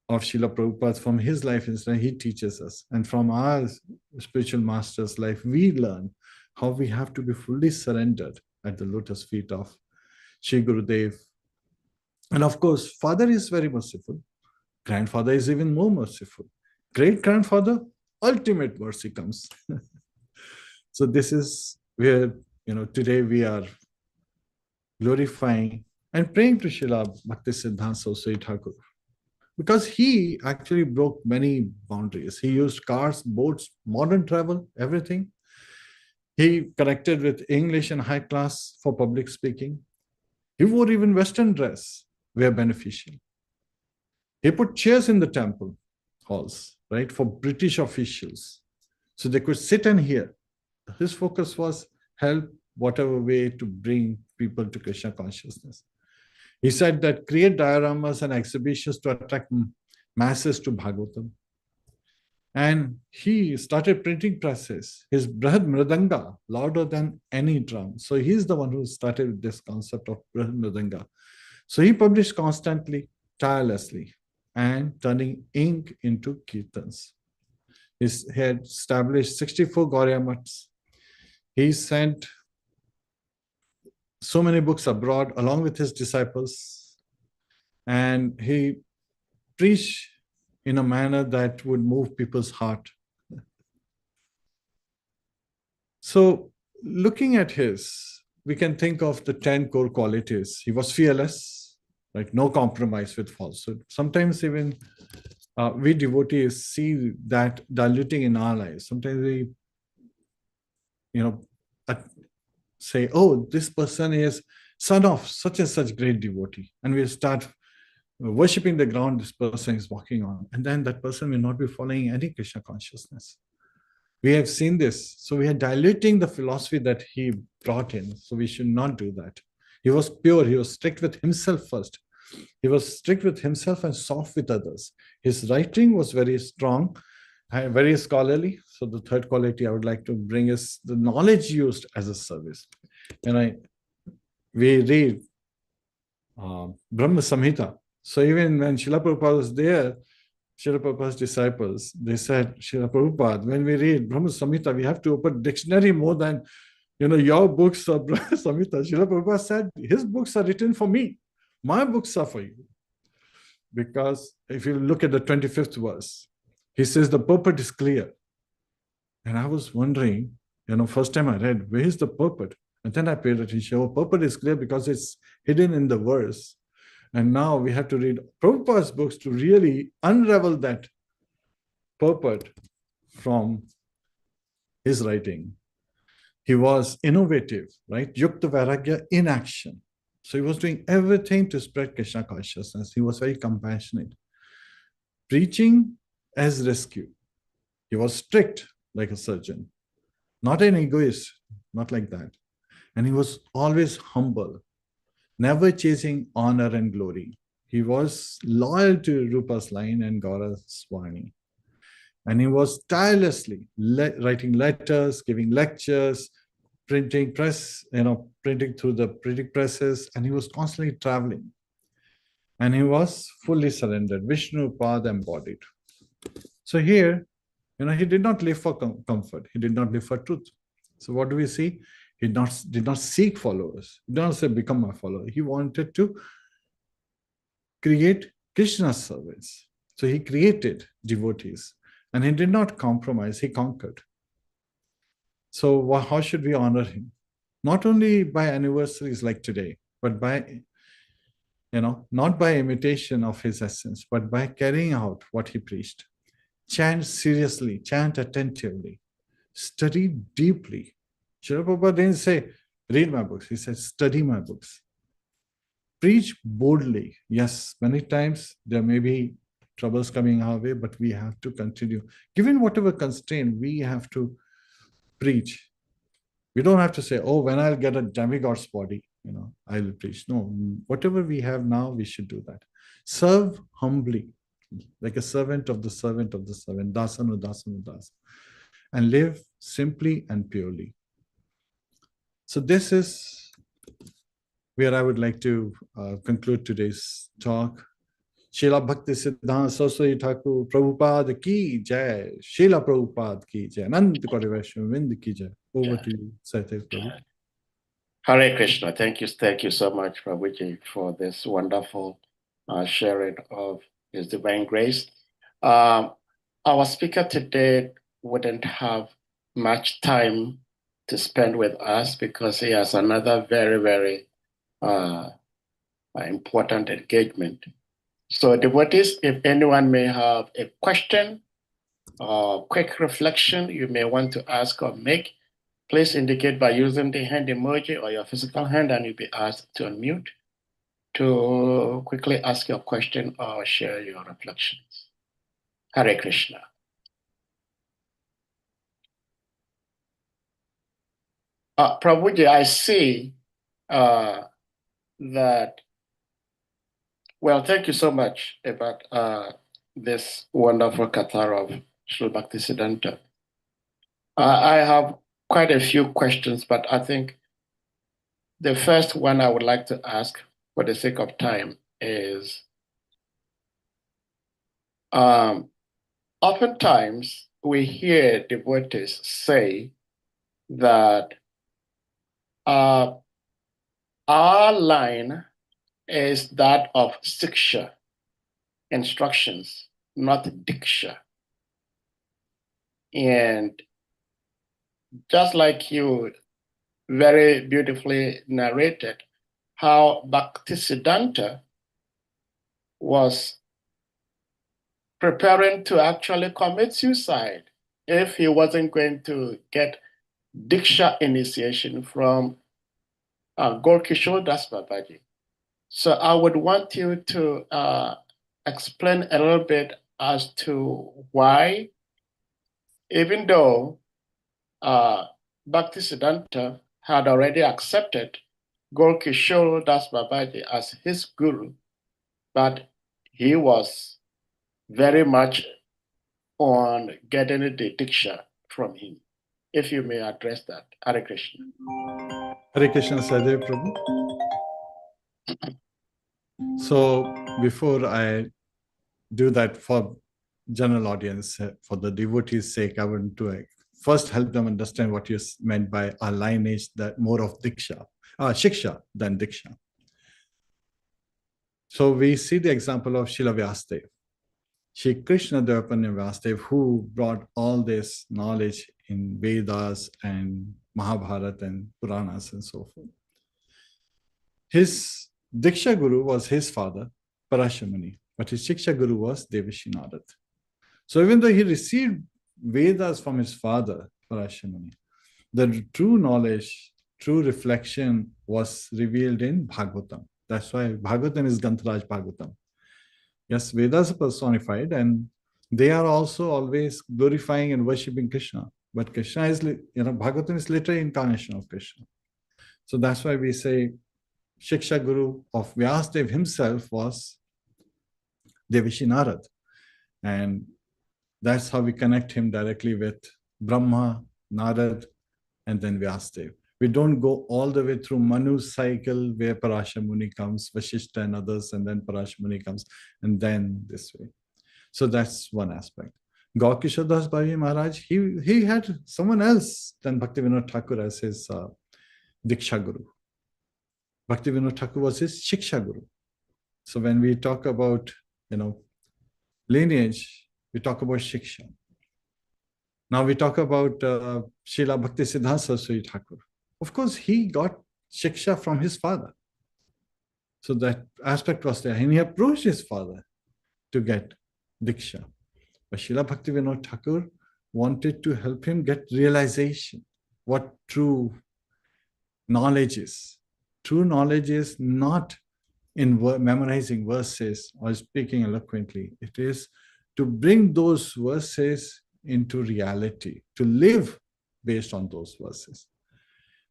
of Srila Prabhupada. From his life, he teaches us. And from our spiritual master's life, we learn how we have to be fully surrendered at the lotus feet of Shri Gurudev. And of course, father is very merciful. Grandfather is even more merciful. Great-grandfather, ultimate mercy comes. So this is where, today we are glorifying and praying to Srila Bhaktisiddhanta Saraswati Thakur, because he actually broke many boundaries. He used cars, boats, modern travel, everything. He connected with English and high class for public speaking. He wore even Western dress, were beneficial. He put chairs in the temple halls, right, for British officials, so they could sit and hear. His focus was help whatever way to bring people to Krishna consciousness. He said that create dioramas and exhibitions to attract masses to Bhagavatam. And he started printing presses. His Brahad Mridanga, louder than any drum. So he's the one who started this concept of Brahad Mridanga. So he published constantly, tirelessly, and turning ink into kirtans. He had established 64 Gauriya Maths. He sent so many books abroad along with his disciples. And he preached in a manner that would move people's heart. So looking at we can think of the 10 core qualities. He was fearless, right? No compromise with falsehood. Sometimes even we devotees see that diluting in our lives. Sometimes we, say, oh, this person is son of such and such great devotee. And we start worshipping the ground this person is walking on. And then that person will not be following any Krishna consciousness. We have seen this. So we are diluting the philosophy that he brought in. So we should not do that. He was pure. He was strict with himself first. He was strict with himself and soft with others. His writing was very strong, very scholarly. So the third quality I would like to bring is the knowledge used as a service. And we read Brahma Samhita. So even when Srila Prabhupada was there, Srila Prabhupada's disciples, they said, Srila Prabhupada, when we read Brahma Samhita, we have to open dictionary more than, your books of Brahma Samhita. Srila Prabhupada said, his books are written for me. My books are for you. Because if you look at the 25th verse, he says the purport is clear. And I was wondering, first time I read, where is the purport? And then I paid attention. Oh, purport is clear because it's hidden in the verse. And now we have to read Prabhupada's books to really unravel that purport from his writing. He was innovative, right? Yukta Vairagya in action. So he was doing everything to spread Krishna consciousness. He was very compassionate. Preaching as rescue. He was strict like a surgeon, not an egoist, not like that. And he was always humble, never chasing honor and glory. He was loyal to Rupa's line and Gaura's Vani. And he was tirelessly writing letters, giving lectures, printing through the printing presses, and he was constantly traveling. And he was fully surrendered, Vishnu Pad embodied. So here, he did not live for comfort. He did not live for truth. So what do we see? He did not seek followers. He did not say, become my follower. He wanted to create Krishna's service. So he created devotees. And he did not compromise. He conquered. So how should we honor him? Not only by anniversaries like today, but by, not by imitation of his essence, but by carrying out what he preached. Chant seriously, chant attentively, study deeply. Srila Prabhupada didn't say, read my books. He said, study my books. Preach boldly. Yes, many times there may be troubles coming our way, but we have to continue. Given whatever constraint, we have to preach. We don't have to say, oh, when I'll get a demigod's body, I will preach. No, whatever we have now, we should do that. Serve humbly, like a servant of the servant of the servant, dasanu dasanu das, and live simply and purely. So this is where I would like to conclude today's talk. Srila Bhaktisiddhanta Saraswati Thakur Prabhupada ki jai. Srila Prabhupada ki jai. Nand Kori Vaishnav ki jai. Over to you, Saitya Prabhu. Hare Krishna. Thank you so much, Prabhuji, for this wonderful sharing of His divine grace. Our speaker today wouldn't have much time to spend with us because he has another very, very important engagement. So devotees, if anyone may have a question or quick reflection you may want to ask or make, please indicate by using the hand emoji or your physical hand, and you'll be asked to unmute to quickly ask your question or share your reflections. Hare Krishna. Prabhuji, I see that, well, thank you so much about this wonderful katha of Srila Bhaktisiddhanta. I have quite a few questions, but I think the first one I would like to ask for the sake of time is, oftentimes we hear devotees say that our line is that of siksha, instructions, not diksha. And just like you very beautifully narrated how Bhaktisiddhanta was preparing to actually commit suicide if he wasn't going to get Diksha initiation from Gorkishore Das Babaji. So I would want you to explain a little bit as to why, even though Bhaktisiddhanta had already accepted Gorkishore Das Babaji as his guru, but he was very much on getting the Diksha from him. If you may address that. Hare Krishna. Hare Krishna, Sadev Prabhu. So before I do that for general audience, for the devotees' sake, I want to first help them understand what you meant by a lineage that more of Diksha, Shiksha than Diksha. So we see the example of Srila Vyasadeva, Shri Krishna Dvapanya Vyasadeva, who brought all this knowledge in Vedas and Mahabharata and Puranas and so forth. His Diksha Guru was his father, Parashamuni, but his Shiksha Guru was Devashi Narad. So even though he received Vedas from his father, Parashamuni, the true knowledge, true reflection was revealed in Bhagavatam. That's why Bhagavatam is Gantharaj Bhagavatam. Yes, Vedas are personified and they are also always glorifying and worshipping Krishna. But Krishna is, Bhagavatam is literally incarnation of Krishna. So that's why we say Shiksha Guru of Vyasadeva himself was Devashi Narad. And that's how we connect him directly with Brahma, Narad, and then Vyasadeva. We don't go all the way through Manu's cycle where Parashamuni comes, Vashishta and others, and then Parashamuni comes, and then this way. So that's one aspect. Gaukishore Das Babaji Maharaj, he had someone else than Bhaktivinoda Thakur as his Diksha Guru. Bhaktivinoda Thakur was his Shiksha Guru. So when we talk about, lineage, we talk about Shiksha. Now we talk about Srila Bhaktisiddhanta Saraswati Thakur. Of course, he got shiksha from his father. So that aspect was there. And he approached his father to get diksha. But Srila Bhaktivinoda Thakur wanted to help him get realization, what true knowledge is. True knowledge is not in memorizing verses or speaking eloquently. It is to bring those verses into reality, to live based on those verses.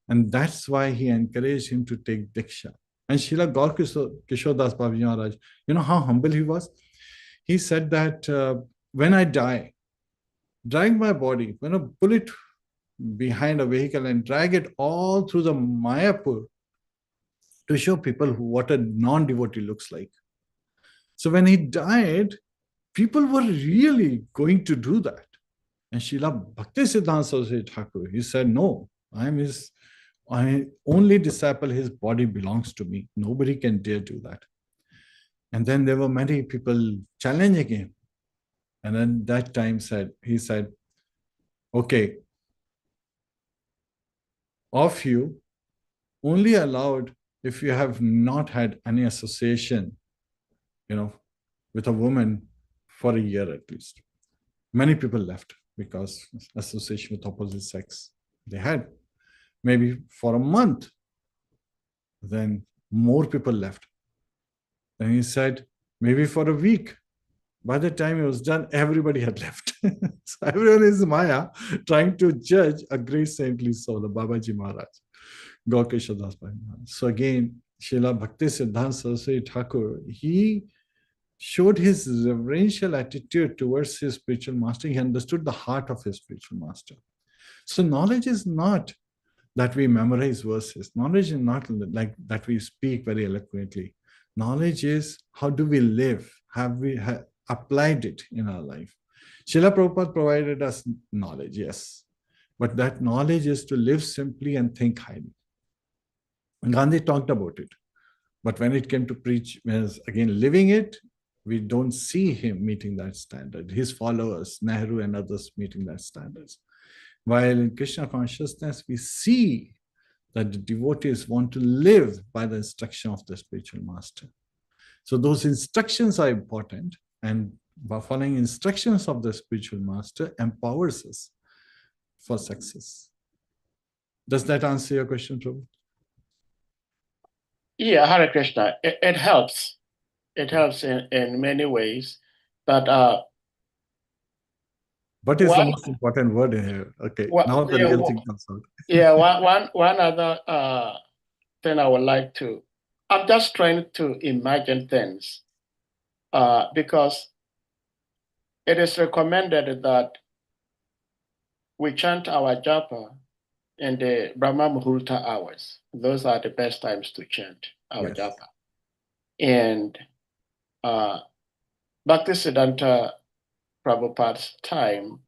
And that's why he encouraged him to take Diksha. And Srila Gaur Kishore Das Babaji Maharaj, you know how humble he was? He said that when I die, drag my body, pull it behind a vehicle and drag it all through the Mayapur to show people what a non-devotee looks like. So when he died, people were really going to do that. And Srila Bhaktisiddhanta Saraswati Thakur, he said, no, I only disciple, his body belongs to me. Nobody can dare do that. And then there were many people challenging him. And then that time he said, okay, of you, only allowed if you have not had any association, with a woman for a year at least. Many people left because association with opposite sex they had. Maybe for a month, then more people left. Then he said, maybe for a week. By the time it was done, everybody had left. So everyone is Maya, trying to judge a great saintly soul, the Babaji Maharaj, Gaur Kishore Das Babaji Maharaj. So again, Srila Bhaktisiddhanta Saraswati Thakur, he showed his reverential attitude towards his spiritual master. He understood the heart of his spiritual master. So knowledge is not that we memorize verses. Knowledge is not like that we speak very eloquently. Knowledge is how do we live? Have we applied it in our life? Srila Prabhupada provided us knowledge, yes. But that knowledge is to live simply and think highly. And Gandhi talked about it. But when it came to preach, again, living it, we don't see him meeting that standard. His followers, Nehru and others, meeting that standards. While in Krishna consciousness, we see that the devotees want to live by the instruction of the spiritual master. So those instructions are important, and by following instructions of the spiritual master empowers us for success. Does that answer your question, Prabhu? Yeah, Hare Krishna. It helps. It helps in many ways. But what is the most important word in here? Okay, now the real thing comes out. Yeah, one other thing I would like to, I'm just trying to imagine things because it is recommended that we chant our japa in the Brahma Muhurta hours. Those are the best times to chant our japa. And Bhaktisiddhanta Prabhupada's time,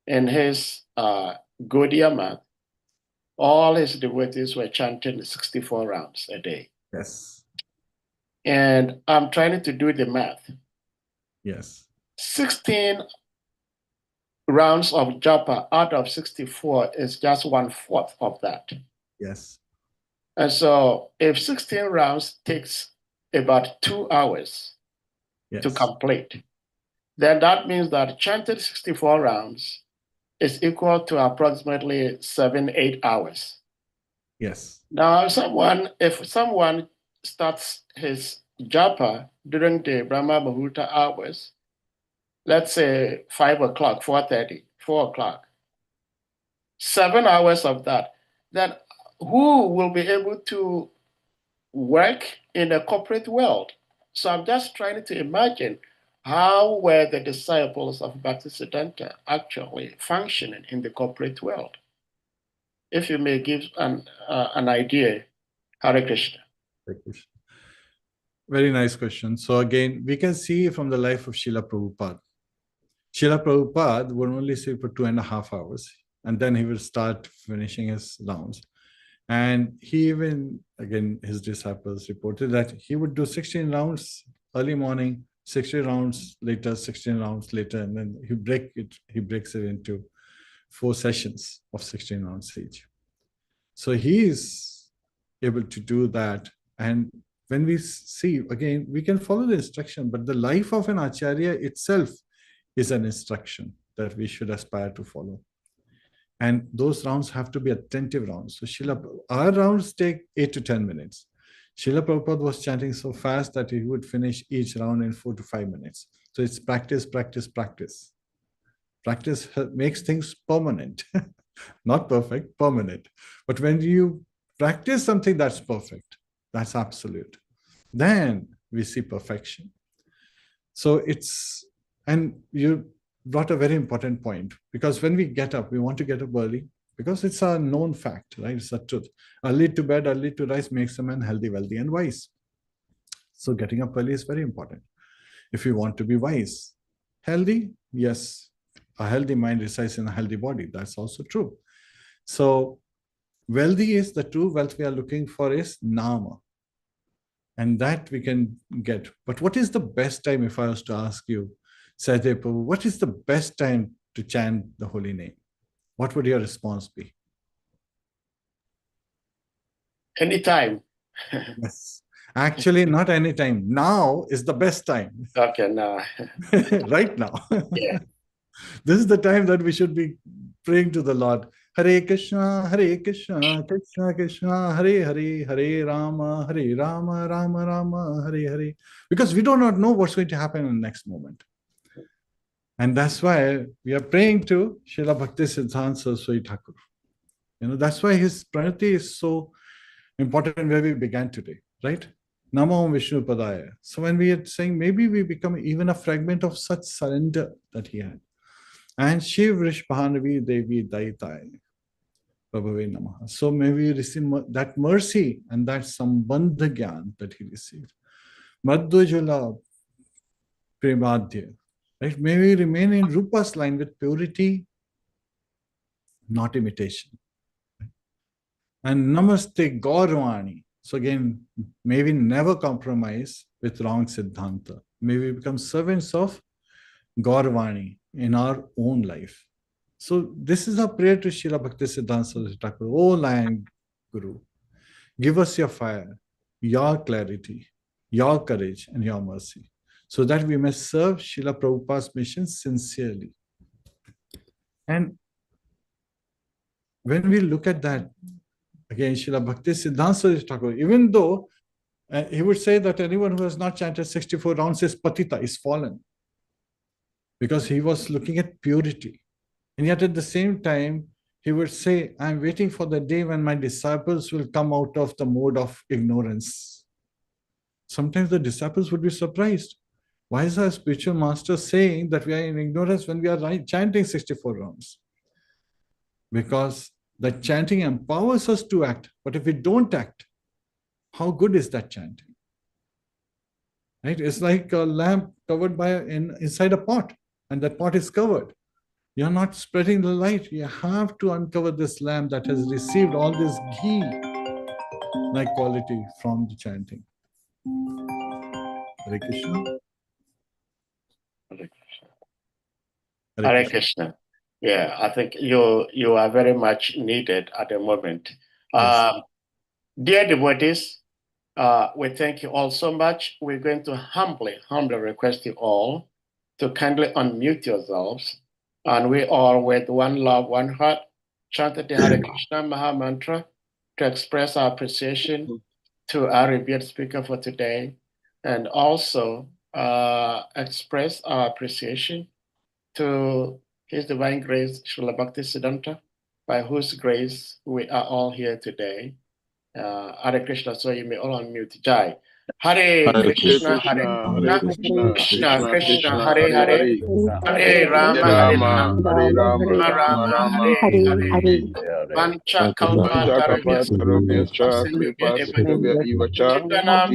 in his Gaudiya math, all his devotees were chanting 64 rounds a day. Yes. And I'm trying to do the math. Yes. 16 rounds of japa out of 64 is just 1/4 of that. Yes. And so if 16 rounds takes about 2 hours to complete, then that means that chanted 64 rounds is equal to approximately 7-8 hours. Yes. Now, if someone starts his japa during the Brahma Muhurta hours, let's say 5 o'clock, 4:30, 4 o'clock, 7 hours of that, then who will be able to work in the corporate world? So I'm just trying to imagine how were the disciples of Bhaktisiddhanta actually functioning in the corporate world? If you may give an idea, Hare Krishna. Hare Krishna. Very nice question. So again, we can see from the life of Srila Prabhupada. Srila Prabhupada would only sleep for 2.5 hours, and then he will start finishing his rounds. And he even, again, his disciples reported that he would do 16 rounds early morning, 16 rounds later, 16 rounds later, and then he breaks it into 4 sessions of 16 rounds each. So he is able to do that. And when we see, again, we can follow the instruction, but the life of an Acharya itself is an instruction that we should aspire to follow. And those rounds have to be attentive rounds. So our rounds take 8 to 10 minutes. Srila Prabhupada was chanting so fast that he would finish each round in 4 to 5 minutes. So it's practice, practice, practice. Practice makes things permanent. Not perfect, permanent. But when you practice something that's perfect, that's absolute, then we see perfection. So it's, and you brought a very important point, because when we get up, we want to get up early, because it's a known fact, right? It's a truth. Early to bed, early to rise makes a man healthy, wealthy, and wise. So getting up early is very important. If you want to be wise, healthy, yes, a healthy mind resides in a healthy body. That's also true. So wealthy is the true wealth we are looking for is nama. And that we can get. But what is the best time, if I was to ask you, Satyajit Prabhu, what is the best time to chant the holy name? What would your response be? Anytime. Yes. Actually, not anytime. Now is the best time. Okay, now. Right now. Yeah. This is the time that we should be praying to the Lord. Hare Krishna, Krishna Krishna, Hare Hare, Hare Rama, Rama Rama, Hare Hare. Because we do not know what's going to happen in the next moment. And that's why we are praying to Srila Bhaktisiddhanta Saraswati Thakur. That's why his pranati is so important where we began today, right? Namo Vishnu Padaya. So when we are saying, maybe we become even a fragment of such surrender that he had. And Shiv Rishbhanavi Devi Daitai. Prabhuve Namaha. So may we receive that mercy and that sambandha gyan that he received. Madhujala Premadhya. Right? May we remain in Rupa's line with purity, not imitation. And Namaste Gaurvani. So again, may we never compromise with wrong Siddhanta. May we become servants of Gaurvani in our own life. So this is our prayer to Srila Bhaktisiddhanta Saraswati Thakur. O Lion Guru, give us your fire, your clarity, your courage, and your mercy, so that we may serve Srila Prabhupada's mission sincerely. And when we look at that, again, Srila Bhaktisiddhanta Saraswati Thakur, even though he would say that anyone who has not chanted 64 rounds is patita, is fallen, because he was looking at purity. And yet at the same time, he would say, I'm waiting for the day when my disciples will come out of the mode of ignorance. Sometimes the disciples would be surprised. Why is our spiritual master saying that we are in ignorance when we are chanting 64 rounds? Because the chanting empowers us to act. But if we don't act, how good is that chanting? Right? It's like a lamp covered by inside a pot, and that pot is covered. You're not spreading the light. You have to uncover this lamp that has received all this ghee-like quality from the chanting. Hare Krishna. Hare Krishna. Hare Krishna. Yeah, I think you are very much needed at the moment. Yes. Dear devotees, we thank you all so much. We're going to humbly request you all to kindly unmute yourselves. And we all, with one love, one heart, chanted the Hare Krishna Maha Mantra to express our appreciation to our revered speaker for today, and also express our appreciation to His Divine Grace, Srila Bhaktisiddhanta, by whose grace we are all here today. Hare Krishna, so you may all unmute. Jai. Hare Krishna, Hare Krishna, Krishna Krishna, Hare Hare, Hare Rama, Hare Rama, Rama Hare Hare. Vancha kalpa tarabya sindhya eva Chitanam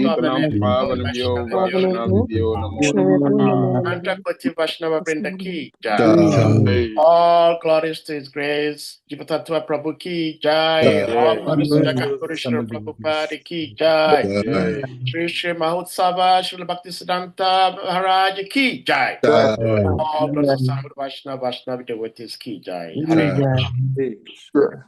Anta Koti Vaishnava Vrinda ki Jai. All glories to His grace. Jiva TATTVA Prabhu ki Jai. All glories to Jagat Guru Srila Prabhupada ki Jai. Sri Shri Mahotsava, Srila Bhaktisiddhanta Maharaj Ki Jai. All blessed Samud Vaishnava devotees Ki Jai. Hare Hare Krishna.